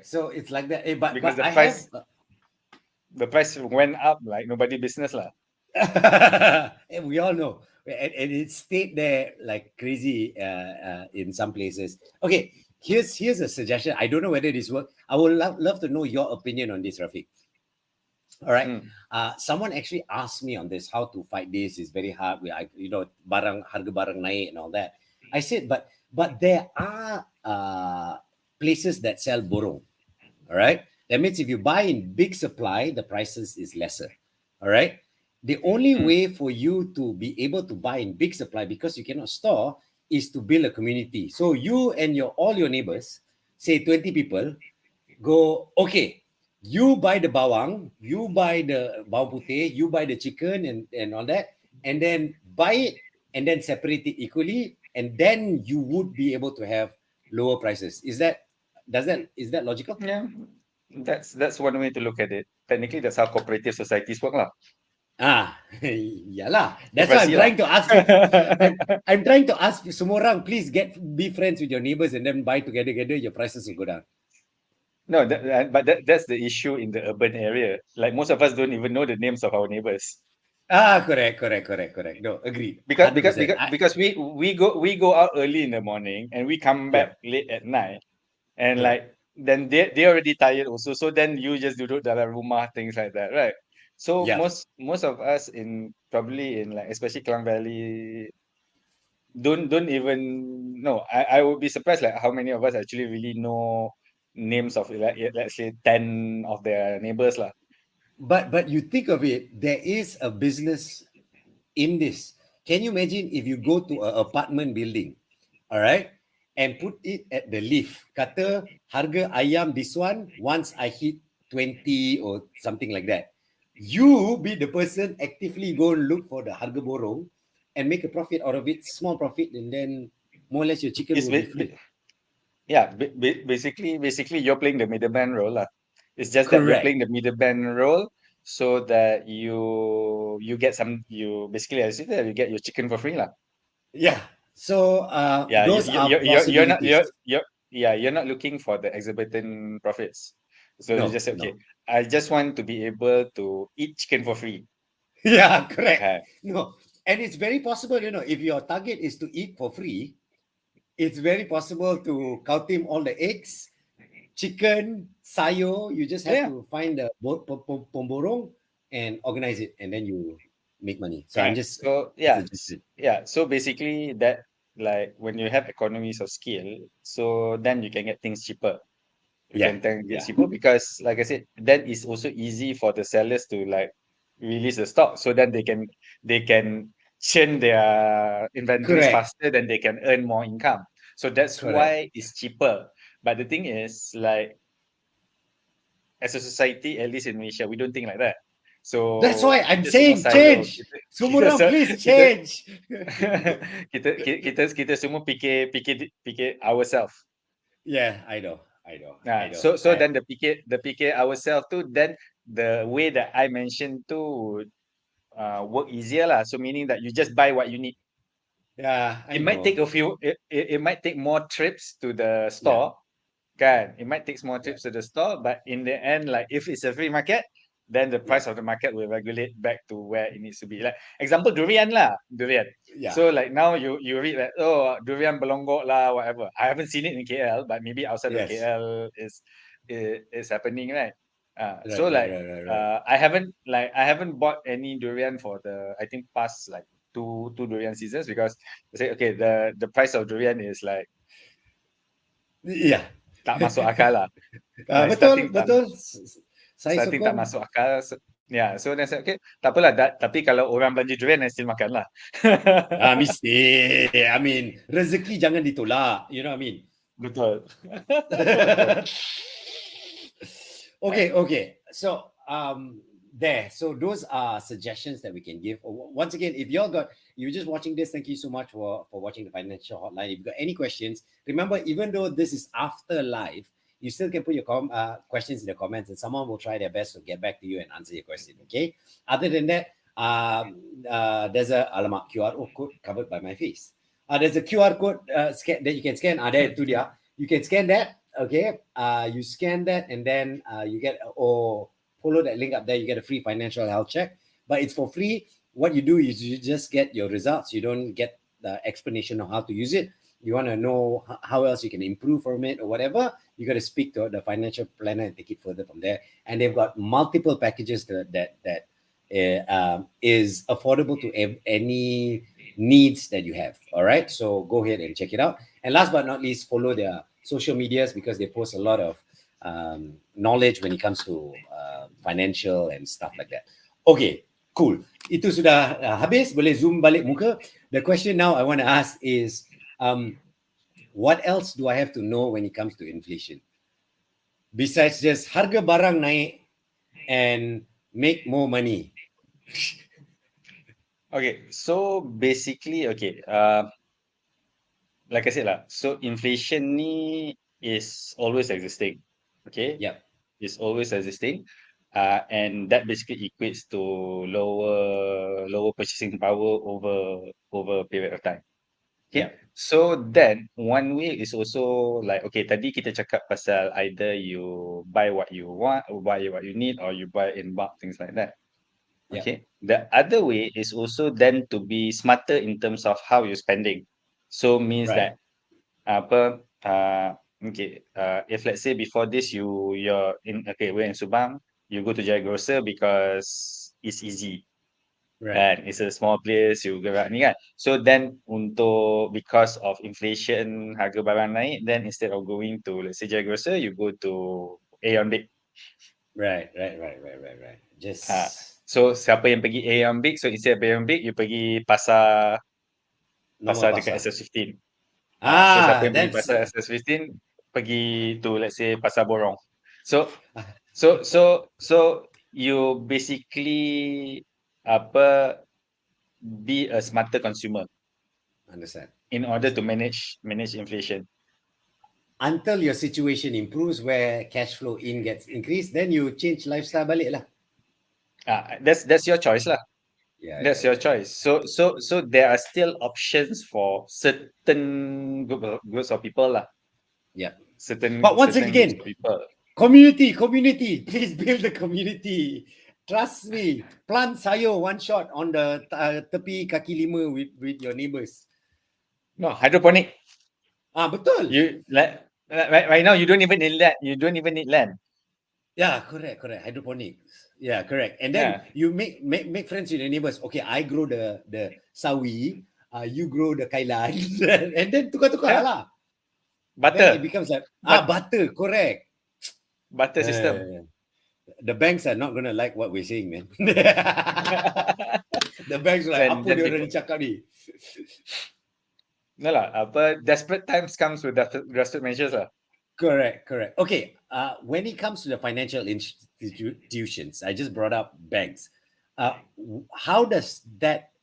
A: So it's like that. But
B: because
A: I have
B: the price went up like nobody business lah.
A: and we all know, and it stayed there like crazy in some places. Okay, here's a suggestion. I don't know whether this works. I would love to know your opinion on this, Rafiq. All right.
B: Mm.
A: Someone actually asked me on this how to fight this. It's very hard. Harga barang naik and all that. I said, but there are places that sell borong. All right. That means if you buy in big supply, the prices is lesser. All right. The only
B: Mm.
A: way for you to be able to buy in big supply because you cannot store is to build a community. So you and all your neighbors, say 20 people, go, okay, you buy the bawang, you buy the bawang putih, you buy the chicken and all that, and then buy it and then separate it equally, and then you would be able to have lower prices. Is that logical?
B: Yeah, that's one way to look at it. Technically, that's how cooperative societies work lah.
A: Yeah lah. That's why I'm
B: Koperasi lah.
A: trying to ask you. I'm trying to ask semua orang, please be friends with your neighbors and then buy together. Your prices will go down.
B: No, that's the issue in the urban area. Like most of us don't even know the names of our neighbors
A: Correct. No, agreed. 100%.
B: because we go out early in the morning and we come
A: Yeah,
B: back late at night and
A: correct.
B: like then they already tired also. So then you just duduk dalam rumah things like that, right? So
A: Yeah.
B: most of us in probably in like especially Klang Valley don't even know. I would be surprised like how many of us actually really know names of like let's say 10 of their neighbors lah.
A: But you think of it, there is a business in this. Can you imagine if you go to an apartment building, all right, and put it at the lift? Kata harga ayam this one once I hit 20 or something like that. You be the person actively go and look for the harga borong and make a profit out of it, small profit, and then more or less your chicken
B: It's
A: will be free.
B: yeah, basically you're playing the middleman role lah. It's just that you're
A: Correct.
B: playing the middleman role so that you get you basically, as you said, you get your chicken for free lah.
A: Yeah. So
B: Yeah,
A: those are possibilities.
B: you're not looking for the exorbitant profits. So you
A: No,
B: just say, okay,
A: no.
B: I just want to be able to eat chicken for free.
A: Yeah, correct.
B: Uh,
A: No. And it's very possible, if your target is to eat for free, it's very possible to count him all the eggs, chicken, sayo. You just have
B: yeah,
A: to find the pomborong and organize it, and then you make money. So I'm
B: right.
A: just
B: So yeah,
A: suggesting.
B: yeah. So basically that, like when you have economies of scale, so then you can get things cheaper. You
A: Yeah,
B: can then get
A: yeah,
B: cheaper because, like I said, then it's also easy for the sellers to like release the stock, so then they can churn their inventories
A: correct,
B: faster, then they can earn more income. So that's
A: correct.
B: why it's cheaper. But the thing is, like, as a society, at least in Malaysia, we don't think like that.
A: That's why
B: So
A: I'm
B: kita semua
A: saying
B: silo,
A: change.
B: kita
A: Sumurang, please
B: kita
A: change.
B: kita semua fikir ourselves.
A: Yeah, I know, I know, I
B: Nah,
A: know.
B: so then the PK ourselves too, then the way that I mentioned to would work easier lah. So meaning that you just buy what you need.
A: Yeah, I
B: It might take
A: know.
B: it might take more trips to the
A: Yeah,
B: store,
A: yeah,
B: kan? It might take more
A: yeah,
B: trips to the store, but in the end, like if it's a free market, then the
A: yeah,
B: price of the market will regulate back to where it needs to be. Like example, durian lah, durian.
A: yeah.
B: So like now you read that, oh, durian belonggok lah, whatever. I haven't seen it in KL, but maybe outside of
A: Yes.
B: KL is happening, right? So
A: Right, right,
B: like
A: right, right, right.
B: I haven't bought any durian for the, I think, past like two durian seasons, because they say, okay, the price of durian is like
A: Yeah.
B: tak masuk akal lah.
A: Ah,
B: Like
A: betul, betul. Saya
B: starting tak
A: sokong.
B: masuk akal. So, yeah, so then I said, okay, tak apalah. Tapi kalau orang belanja durian, I still makan lah.
A: Ah, mesti. I mean, rezeki jangan ditolak. You know what I mean?
B: Betul. Betul.
A: Okay, okay. So there. So those are suggestions that we can give. Once again, if you're just watching this, thank you so much for watching the financial hotline. If you've got any questions, remember, even though this is after live, you still can put your questions in the comments, and someone will try their best to get back to you and answer your question. Okay. Other than that, there's a alamak QR code covered by my face. There's a QR code scan that you can scan. There to dia. You can scan that. Okay. You scan that, and then you get or follow that link up there. You get a free financial health check, but it's for free. What you do is you just get your results. You don't get the explanation of how to use it. You want to know how else you can improve from it or whatever. You got to speak to the financial planner and take it further from there. And they've got multiple packages that is affordable to any needs that you have. All right, so go ahead and check it out. And last but not least, follow their social medias because they post a lot of knowledge when it comes to financial and stuff like that. Okay, cool. Itu sudah habis. Boleh zoom balik muka. The question now I want to ask is, what else do I have to know when it comes to inflation? Besides just harga barang naik and make more money.
B: Okay, so basically, okay, like I said lah, so inflation ni is always existing. Okay,
A: Yep.
B: it's always existing. And that basically equates to lower purchasing power over a period of time. Okay,
A: Yep.
B: so then one way is also like, okay, tadi kita cakap pasal either you buy what you want, or buy what you need, or you buy in bulk, things like that.
A: Yep.
B: Okay, the other way is also then to be smarter in terms of how you're spending. So means
A: Right.
B: that apa okay, if let's say before this we're in Subang, you go to Jaya Grocer because it's easy.
A: Right.
B: And it's a small place, you gerak ni kan. So then because of inflation, harga barang naik, then instead of going to, let's say, Jaya Grocer, you go to Aeon Big.
A: Right. Right. Right. Right. Right. Right. Just
B: So siapa yang pergi Aeon Big, so instead of Aeon Big, you pergi pasar
A: normal
B: dekat
A: pasar.
B: SS15. So siapa yang pergi
A: That's
B: pasar SS15, pergi to, let's say, pasar Borong. So
A: ah,
B: you basically apa be a smarter consumer
A: understand.
B: in order to
A: Understand.
B: manage inflation.
A: until your situation improves where cash flow in gets increased, then you change lifestyle balik lah.
B: That's your choice lah.
A: Yeah,
B: That's
A: yeah,
B: your
A: yeah,
B: choice. So there are still options for certain groups of people lah.
A: yeah.
B: Certain
A: But once
B: groups
A: again,
B: of people.
A: community, please build the community. Trust me, plant sayur one shot on the tepi kaki lima with your neighbors.
B: No, hydroponic.
A: Betul.
B: You like right now you don't even need land. You don't even need land.
A: Yeah, correct. Hydroponics. Yeah, correct. And then
B: Yeah.
A: you make friends with your neighbors. Okay, I grow the sawi, you grow the kailan, and then tukar-tukar
B: Yeah.
A: lah. Then it
B: Butter.
A: becomes like
B: But
A: butter, correct.
B: butter system.
A: The banks are not gonna like what we're saying, man. The banks are like,
B: When
A: apa
B: then
A: dia
B: people
A: orang cakap ni?
B: no lah, desperate times comes with drastic measures lah.
A: Correct. Okay, when it comes to the financial institutions, I just brought up banks. How does that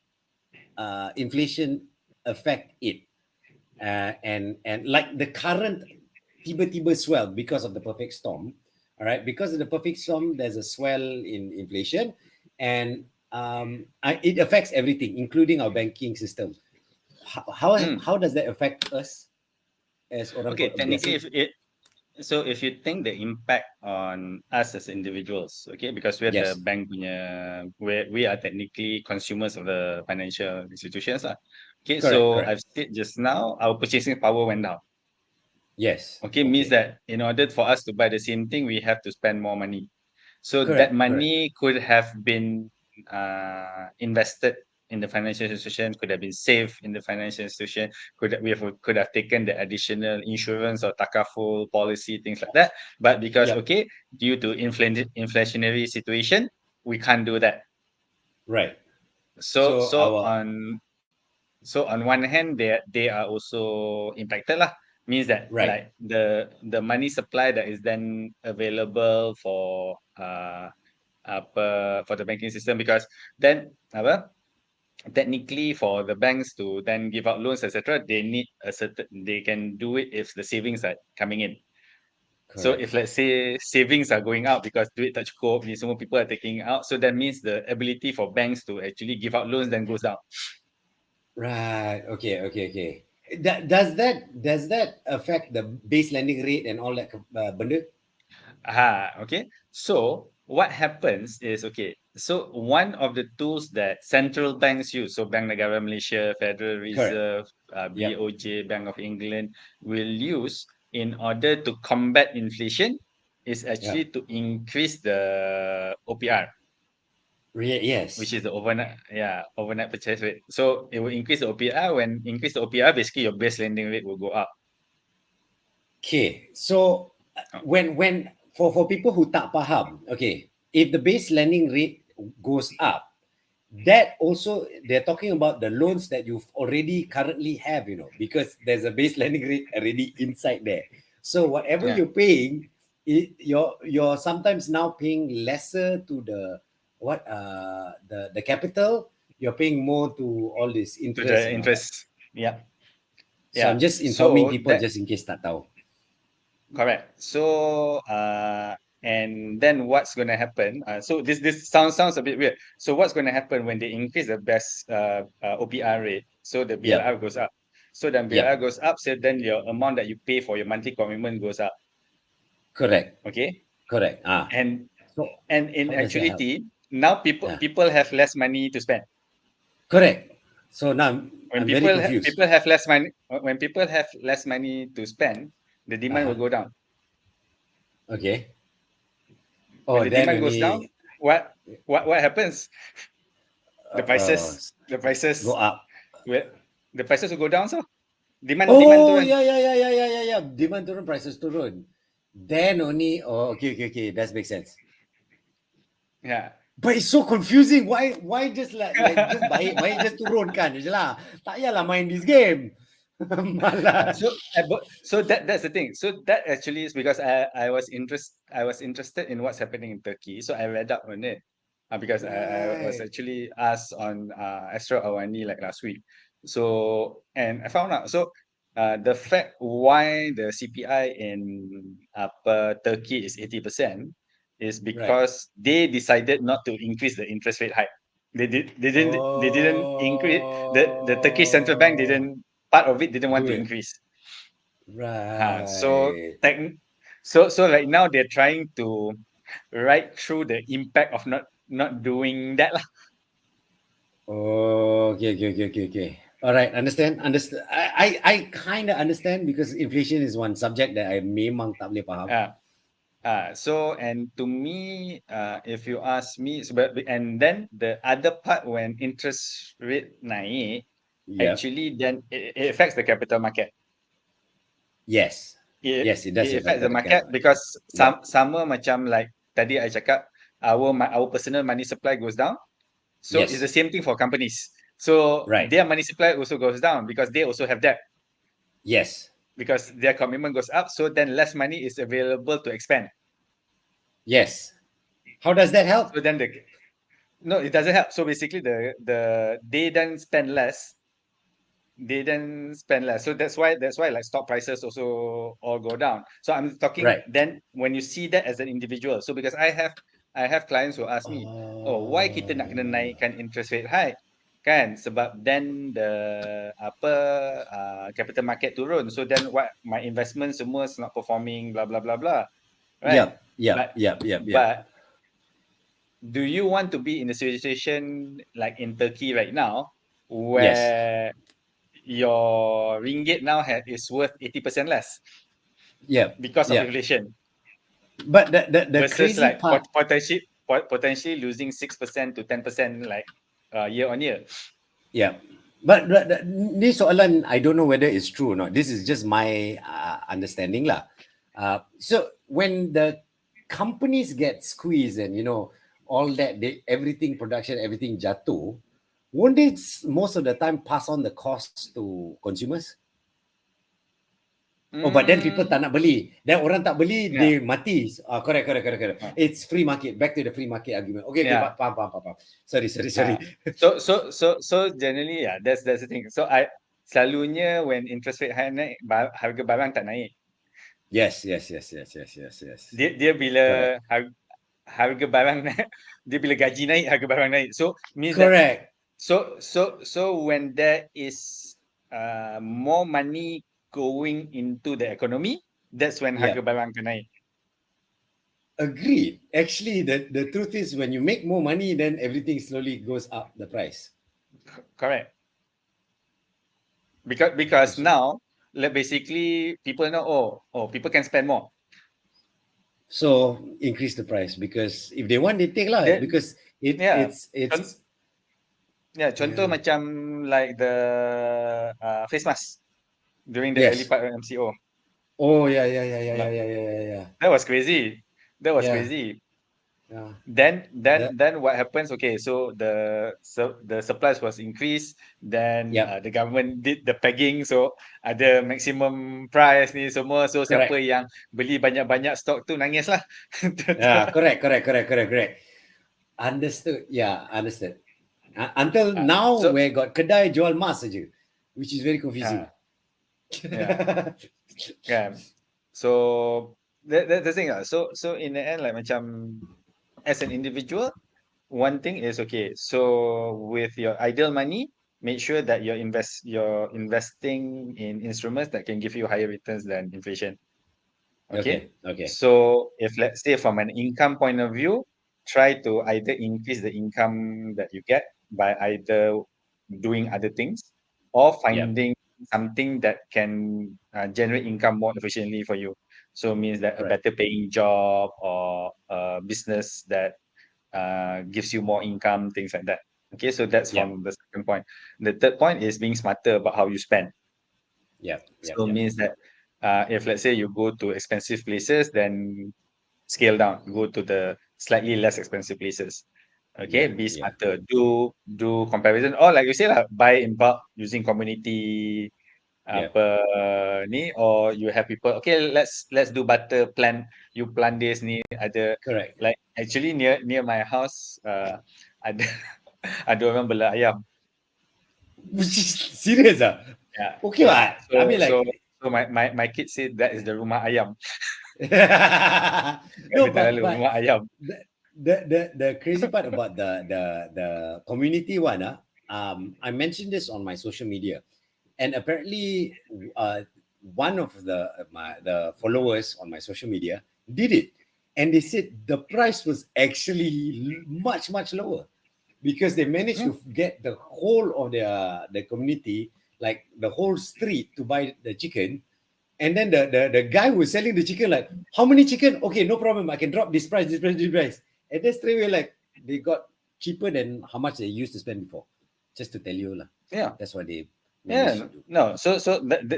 A: inflation affect it? And like the current tiba-tiba swell because of the perfect storm, all right? Because of the perfect storm, there's a swell in inflation, and it affects everything, including our banking system. How does that affect us as orang
B: Okay, technically,
A: biasa?
B: if you think the impact on us as individuals, okay, because we're the
A: Yes.
B: bank punya, we are technically consumers of the financial institutions lah. Okay, so
A: Correct.
B: I've said just now, our purchasing power went down.
A: Yes.
B: Okay, means that in order for us to buy the same thing, we have to spend more money. So that
A: Correct.
B: money could have been invested in the financial institution, could have been saved in the financial institution, could have taken the additional insurance or takaful policy, things like that. But because
A: Yep.
B: due to inflationary situation, we can't do that.
A: Right.
B: So
A: So our
B: on one hand, they are also impacted lah. Means that
A: right.
B: like the money supply that is then available for for the banking system, because then technically for the banks to then give out loans, etc., they need they can do it if the savings are coming in. So
A: Correct.
B: if let's say savings are going out because duit tak cukup, ni semua people are taking out, so that means the ability for banks to actually give out loans then goes down.
A: Right. Okay. Does that affect the base lending rate and all that benda?
B: Okay. So what happens is, okay, so one of the tools that central banks use, so Bank Negara Malaysia, Federal
A: Correct.
B: Reserve,
A: Yep.
B: BOJ, Bank of England will use in order to combat inflation is actually to increase the OPR,
A: Yes.
B: which is the overnight purchase rate. So it will increase the OPR. When increase the OPR, basically your base lending rate will go up.
A: Okay. So when for people who tak faham, okay, if the base lending rate goes up, that also they're talking about the loans that you've already currently have, because there's a base lending rate already inside there. So whatever
B: Yeah.
A: you're paying, you're sometimes now paying lesser to the capital. You're paying more to all this
B: To
A: interest
B: the
A: and all that.
B: interest. Yeah.
A: So I'm just informing people just in case tak tahu.
B: Correct. So and then what's going to happen? So this sounds a bit weird. So what's going to happen when they increase the best OPR rate? So the BLR goes up. So then BLR goes up. So then your amount that you pay for your monthly commitment goes up.
A: Correct.
B: Okay.
A: Correct.
B: And
A: So
B: in
A: how does that help?
B: actuality, now people have less money to spend.
A: Correct. So now
B: When
A: I'm very confused.
B: people have less money, when people have less money to spend, the demand will go down.
A: Okay.
B: When the
A: Then
B: demand goes down,
A: only
B: what happens? The prices
A: go up.
B: the prices will go down. So demand turun.
A: Yeah. Demand turun, prices turun. Then only, okay. That makes sense.
B: Yeah.
A: But it's so confusing. Why just like just baik just turunkan je lah. Tak payahlah main this game. Malas.
B: So that's the thing. So that actually is because I was interested in what's happening in Turkey. So I read up on it. Because I was
A: Right.
B: actually asked on Astro Awani like last week. So and I found out. So the fact why the CPI in Turkey is 80% is
A: Right.
B: because they decided not to increase the interest rate hike. They didn't increase the Turkish central bank
A: Oh,
B: didn't part of it didn't want
A: do
B: to
A: it.
B: increase. So
A: Right.
B: so right now they're trying to ride through the impact of not doing that lah.
A: Oh, okay. All right, understand. I kind of understand because inflation is one subject that I memang tak boleh faham.
B: So and to me, if you ask me, and then the other part when interest rate naik,
A: Yeah.
B: actually then it affects the capital market.
A: Yes.
B: It
A: Yes, it does
B: it
A: affect
B: affects the
A: the
B: market
A: capital.
B: because
A: Yep.
B: sama macam like tadi I cakap, our personal money supply goes down. So it's the
A: Yes.
B: same thing for companies. So
A: Right.
B: their money supply also goes down because they also have debt
A: Yes.
B: because their commitment goes up. So then less money is available to expand.
A: Yes. How does that help?
B: So then no, it doesn't help. So basically they then spend less. They then spend less. So that's why like stock prices also all go down. So I'm talking
A: Right.
B: then when you see that as an individual. So because I have clients who ask me, oh, why kita nak kena
A: Oh,
B: naikkan interest rate high? Kan sebab then the capital market turun. So then what my investment semua is not performing blah blah blah blah. Right? But
A: Yep.
B: but do you want to be in a situation like in Turkey right now
A: Yes.
B: where your ringgit now is worth 80% less
A: Yep.
B: because of
A: Yep.
B: inflation
A: But the
B: versus
A: crazy
B: like
A: part,
B: potentially losing 6% to 10% like year on year.
A: yeah. But ni soalan I don't know whether it's true or not. This is just my understanding lah. So when the companies get squeezed and all that, everything production, everything jatuh, won't they most of the time pass on the costs to consumers? Oh, but then people
B: Mm,
A: tak nak beli. Then orang tak beli,
B: yeah,
A: they mati. Correct.
B: uh,
A: It's free market. Back to the free market argument. Okay,
B: yeah.
A: faham. Sorry.
B: Uh, so generally, yeah, that's the thing. So selalunya when interest rate high naik, harga barang tak naik.
A: Yes.
B: Dia
A: Correct.
B: bila harga barang naik, dia bila gaji naik, harga barang naik. So means that
A: Correct.
B: so when there is more money going into the economy, that's when harga
A: Yeah.
B: barang akan naik.
A: Agreed. Actually, the truth is when you make more money, then everything slowly goes up the price.
B: Correct. Because now, like basically people know, oh, people can spend more.
A: So increase the price because if they want, they take lah.
B: Dia,
A: Because
B: yeah,
A: it's
B: contoh
A: yeah.
B: macam like the face mask during the early
A: Yes.
B: part of MCO.
A: Oh yeah.
B: Like,
A: Yeah.
B: that was crazy. That was
A: Yeah.
B: crazy.
A: Yeah.
B: Then
A: That,
B: what happens? Okay, so the supplies was increased. Then
A: yep.
B: the government did the pegging. So ada maximum price ni semua. So siapa
A: Correct.
B: yang beli banyak-banyak stok tu nangis lah.
A: Yeah. Correct. Understood. Yeah. Understood. Until now,
B: So
A: where got kedai jual mask saja, which is very confusing.
B: yeah, yeah. So that's the thing lah. So in the end, like macam as an individual, one thing is okay. So with your ideal money, make sure that you're investing in instruments that can give you higher returns than inflation. Okay.
A: Okay.
B: So if let's say from an income point of view, try to either increase the income that you get by either doing other things or
A: Yep.
B: finding something that can generate income more efficiently for you. So means that a
A: Correct.
B: better paying job or a business that gives you more income, things like that. Okay, so that's
A: Yep.
B: from the second point. The third point is being smarter about how you spend. So
A: Yep.
B: means that if let's say you go to expensive places, then scale down, go to the slightly less expensive places. Okay, be
A: Yeah.
B: smarter. Do comparison, or like you say lah, buy in bulk using community
A: Yep.
B: apa ni, or you have people. Okay, let's do butter plant. You plant this ni ada
A: Correct.
B: like actually near my house ada ada orang bela ayam.
A: Serious ah?
B: Yeah,
A: Okay,
B: yeah.
A: what? I
B: So
A: mean,
B: so
A: like,
B: so my kids say that is the rumah ayam.
A: no,
B: Dia tak lalu rumah ayam.
A: the, the crazy part about the community one, I mentioned this on my social media, and apparently, one of the followers on my social media did it, and they said the price was actually much lower because they managed
B: Hmm.
A: to get the whole of the community, like the whole street, to buy the chicken. And then the guy who was selling the chicken, like, how many chicken? Okay, no problem. I can drop this price, this price, this price. And then straight away, like, they got cheaper than how much they used to spend before. Just to tell you, lah.
B: Yeah,
A: That's what they
B: yeah.
A: managed to do.
B: No,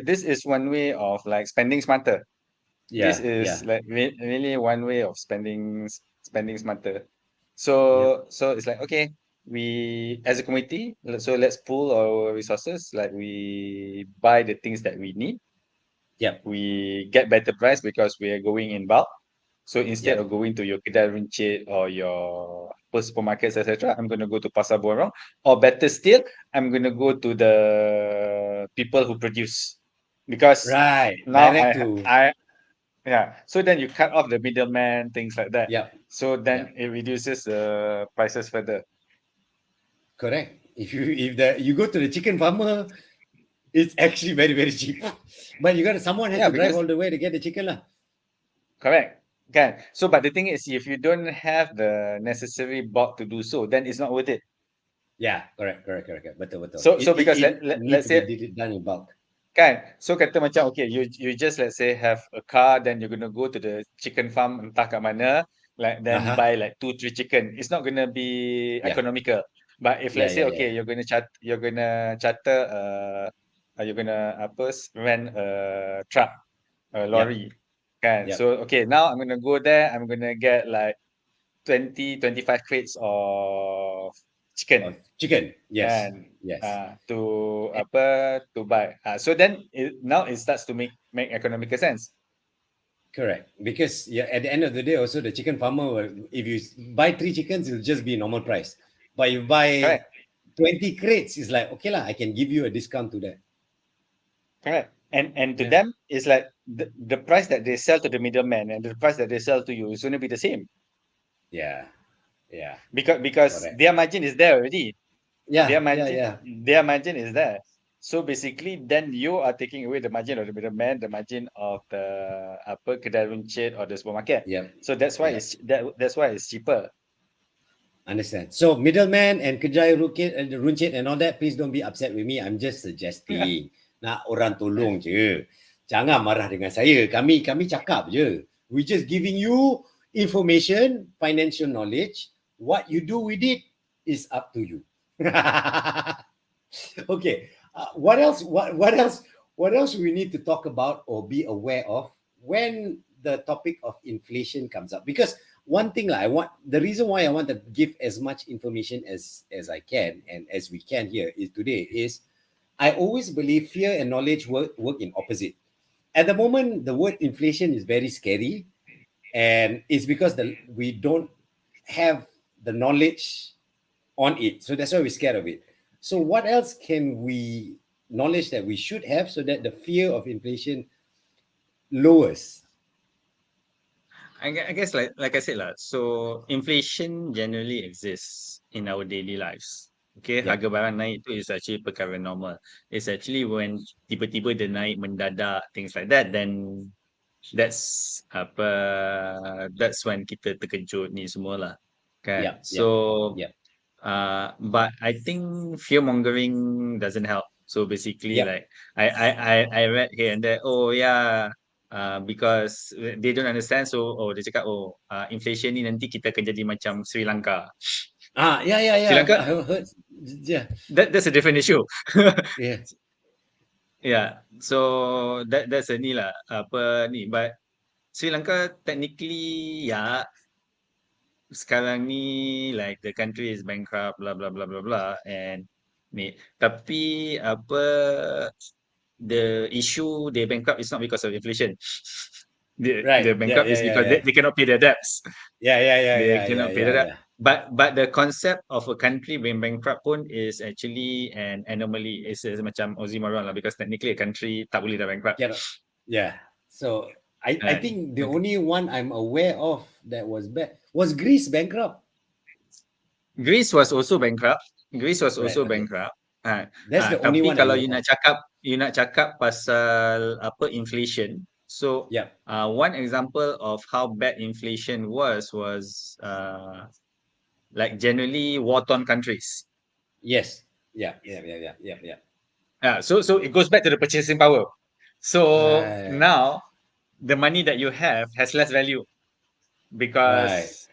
B: this is one way of like spending smarter. This
A: Yeah,
B: is
A: yeah,
B: like really one way of spending smarter.
A: yep,
B: So it's like, okay, we as a committee, so let's pool our resources. Like we buy the things that we need.
A: yep,
B: We get better price because we are going in bulk. So instead
A: yep.
B: of going to your kedai runcit or your supermarkets, etc., I'm going to go to Pasar Borong. Or better still, I'm going to go to the people who produce. Because
A: Right.
B: now
A: Direct to,
B: yeah. So then you cut off the middleman, things like that.
A: yep,
B: So then
A: yep.
B: it reduces the prices further.
A: Correct. If you go to the chicken farmer, it's actually very cheap. But you got someone has
B: Yeah,
A: to drive
B: because
A: all the way to get the chicken, lah.
B: correct. Can. So but the thing is, if you don't have the necessary bulk to do so, then it's not worth it.
A: Yeah, correct. Betul.
B: So
A: It,
B: because
A: it need
B: let's
A: to be
B: say
A: done in bulk.
B: kan, so kata macam okay, you just let's say have a car, then you're gonna go to the chicken farm entah kat mana, like then
A: Uh-huh.
B: buy like 2-3 chicken. It's not gonna be
A: Yeah.
B: economical. But if let's say
A: Yeah.
B: okay, you're gonna charter you're gonna rent a truck, a
A: Yep.
B: lorry, kan.
A: Yep.
B: So okay, now I'm gonna go there. I'm gonna get like 20-25 crates of
A: Of
B: chicken.
A: chicken. Yes.
B: Kan,
A: Yes.
B: to
A: Eh,
B: to buy. So then now it starts to make economical sense.
A: correct. Because yeah, at the end of the day, also the chicken farmer will, if you buy 3 chickens, it'll just be normal price. But you buy
B: Correct,
A: 20 crates, it's like, okay lah, I can give you a discount to that.
B: correct. And to
A: Yeah.
B: them, it's like the price that they sell to the middleman and the price that they sell to you is going to be the same
A: Yeah. Yeah.
B: because
A: Correct.
B: their margin is there already.
A: Yeah.
B: Their
A: Yeah.
B: margin
A: Yeah.
B: their margin is there. So basically, then you are taking away the margin of the middleman, the margin of the kedai runcit or the supermarket.
A: Yep.
B: So that's why
A: Yep.
B: that's why it's cheaper.
A: Understand. So middleman and kedai runcit and all that, please don't be upset with me. I'm just suggesting. Nak orang tolong je. Jangan marah dengan saya. Kami cakap je. We just giving you information, financial knowledge. What you do with it is up to you. Okay. What else? What else? What else we need to talk about or be aware of when the topic of inflation comes up? Because one thing I want, the reason why I want to give as much information as I can and as we can here is today is I always believe fear and knowledge work in opposite. At the moment, the word inflation is very scary, and it's because we don't have the knowledge on it. So that's why we're scared of it. So what else can we knowledge that we should have so that the fear of inflation lowers?
C: I guess like I said lah, so inflation generally exists in our daily lives. Okay,
A: Yep.
C: harga barang naik tu is actually perkara normal. It's actually when tiba-tiba dia naik mendadak, things like that, then that's that's when kita terkejut ni semua lah. Kan?
A: Yep.
C: So
A: Yep.
C: but I think fear mongering doesn't help. So basically,
A: Yep.
C: like I read here and there. Oh yeah, because they don't understand. So dia cakap inflation ni nanti kita akan jadi macam Sri Lanka. Sri
A: Yeah.
C: Lanka,
A: I heard. Yeah.
C: that's a different issue.
A: Yeah.
C: Yeah, so that's a ni lah apa ni. But Sri Lanka technically yeah sekarang ni like the country is bankrupt blah blah blah blah blah and ni tapi apa the issue they bankrupt is not because of inflation. The
A: Right.
C: bankrupt is because
A: Yeah.
C: they cannot pay their debts.
A: Yeah.
C: They cannot pay their debt. but the concept of a country being bankrupt pun is actually an anomaly. It's macam oxymoron lah, because technically a country tak boleh dah bankrupt.
A: Yeah. So I think the
C: Okay.
A: only one I'm aware of that was bad was Greece bankrupt.
C: Greece was also bankrupt. Greece was
A: Right,
C: also
A: okay.
C: bankrupt.
A: That's the only
C: Tapi
A: one I
C: kalau
A: know
C: you
A: of.
C: nak cakap pasal apa inflation. So
A: Yeah.
C: one example of how bad inflation was like generally war-torn countries.
A: Yes. Yeah.
C: So it goes back to the purchasing power. So
A: Right.
C: now the money that you have has less value
A: Right.
C: because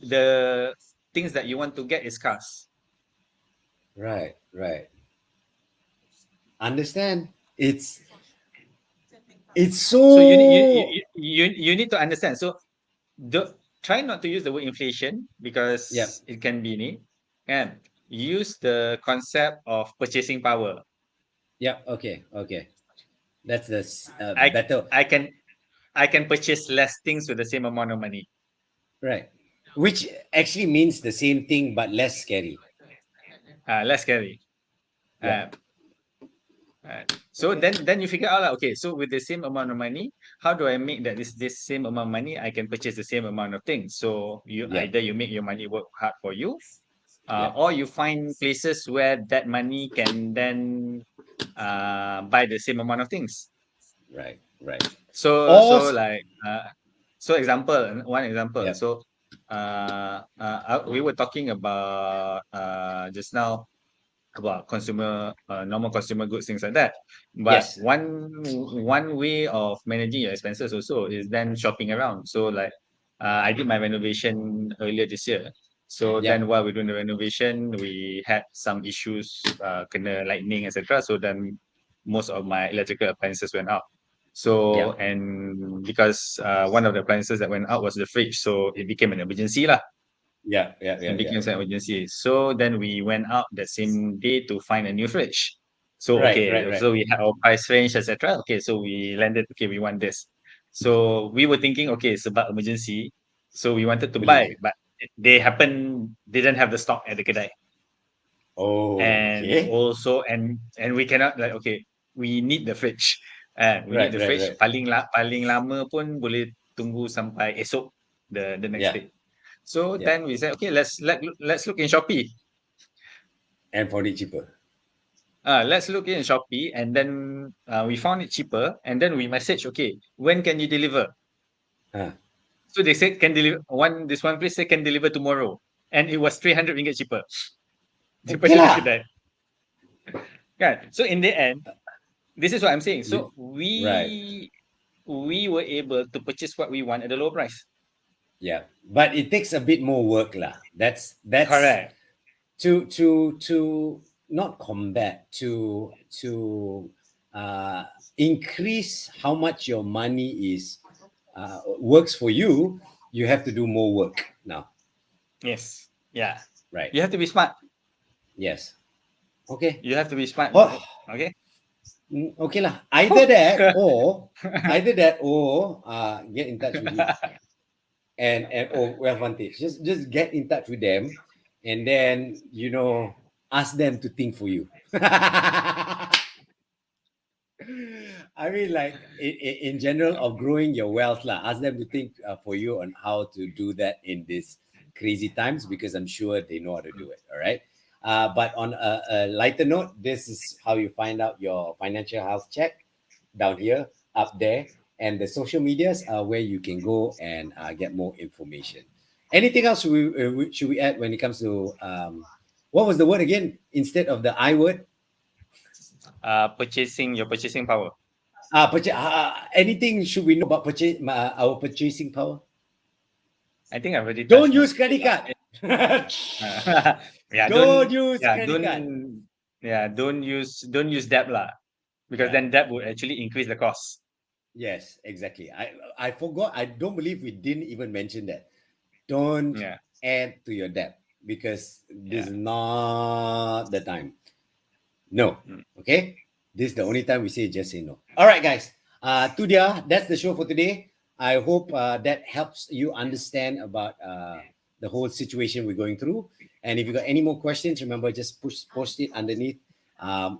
C: the things that you want to get is scarce.
A: Right. Understand? It's so.
C: So you need to understand. So try not to use the word inflation because
A: Yep.
C: it can be ni, and use the concept of purchasing power.
A: Yep. Okay. That's the
C: I
A: better.
C: I can purchase less things with the same amount of money.
A: Right. Which actually means the same thing but less scary.
C: Less scary.
A: Yeah.
C: So
A: Okay.
C: then you figure out like, okay, so with the same amount of money, how do I make that this same amount of money I can purchase the same amount of things? So either you make your money work hard for you, or you find places where that money can then buy the same amount of things.
A: Right.
C: So
A: Or
C: like one example.
A: yeah.
C: So we were talking about just now about normal consumer goods, things like that. But
A: Yes.
C: one way of managing your expenses also is then shopping around. So like I did my renovation earlier this year. So
A: Yeah.
C: then while we're doing the renovation, we had some issues, kena lightning, etc. So then most of my electrical appliances went out. So and because one of the appliances that went out was the fridge, so it became an emergency lah.
A: Yeah.
C: And became an emergency. So then we went out that same day to find a new fridge. So
A: Right.
C: so we had our price range, etc. Okay, so we landed. Okay, we want this. So we were thinking, okay, it's about emergency. So we wanted to buy,
A: Beli.
C: but didn't have the stock at the kedai.
A: Oh,
C: And
A: okay.
C: also and we cannot like, okay, we need the fridge. We need the fridge.
A: Right.
C: Paling lama pun boleh tunggu sampai esok, the next day. So then we said, okay, let's look in Shopee.
A: And for it cheaper.
C: Let's look in Shopee, and then we found it cheaper, and then we message, okay, when can you deliver? So they said can deliver. This one place said can deliver tomorrow, and it was 300 ringgit cheaper.
A: Okay lah.
C: So in the end, this is what I'm saying. So
A: Right.
C: we were able to purchase what we want at a low price.
A: Yeah, but it takes a bit more work lah. That's
C: correct.
A: To not combat, to increase how much your money is works for you. You have to do more work now.
C: Yes. Yeah.
A: Right.
C: You have to be smart.
A: Yes. Okay.
C: You have to be smart.
A: Oh.
C: Okay.
A: Okay lah. Either that or get in touch with him. And advantage. Just get in touch with them, and then ask them to think for you. I mean, like in general of growing your wealth lah. Ask them to think for you on how to do that in these crazy times, because I'm sure they know how to do it. All right. But on a lighter note, this is how you find out your financial health check down here, up there. And the social medias are where you can go and get more information. Anything else should we add when it comes to what was the word again instead of the I word?
C: Your purchasing power.
A: Anything should we know about our purchasing power?
C: I think I've already.
A: Don't use credit card.
C: Don't
A: use credit card.
C: Don't use debt lah, because then debt would actually increase the cost.
A: Yes, exactly. I forgot. I don't believe we didn't even mention that. Don't add to your debt, because this is not the time. No. Okay. This is the only time we say just say no. All right, guys. Tu dia, that's the show for today. I hope that helps you understand about the whole situation we're going through. And if you got any more questions, remember, just post it underneath.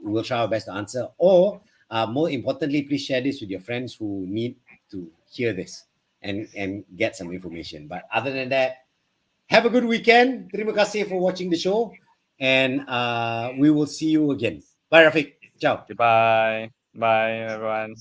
A: We'll try our best to answer. Or more importantly, please share this with your friends who need to hear this and get some information. But other than that, have a good weekend. Terima kasih for watching the show. And we will see you again. Bye, Rafiq. Ciao.
B: Goodbye. Bye, everyone.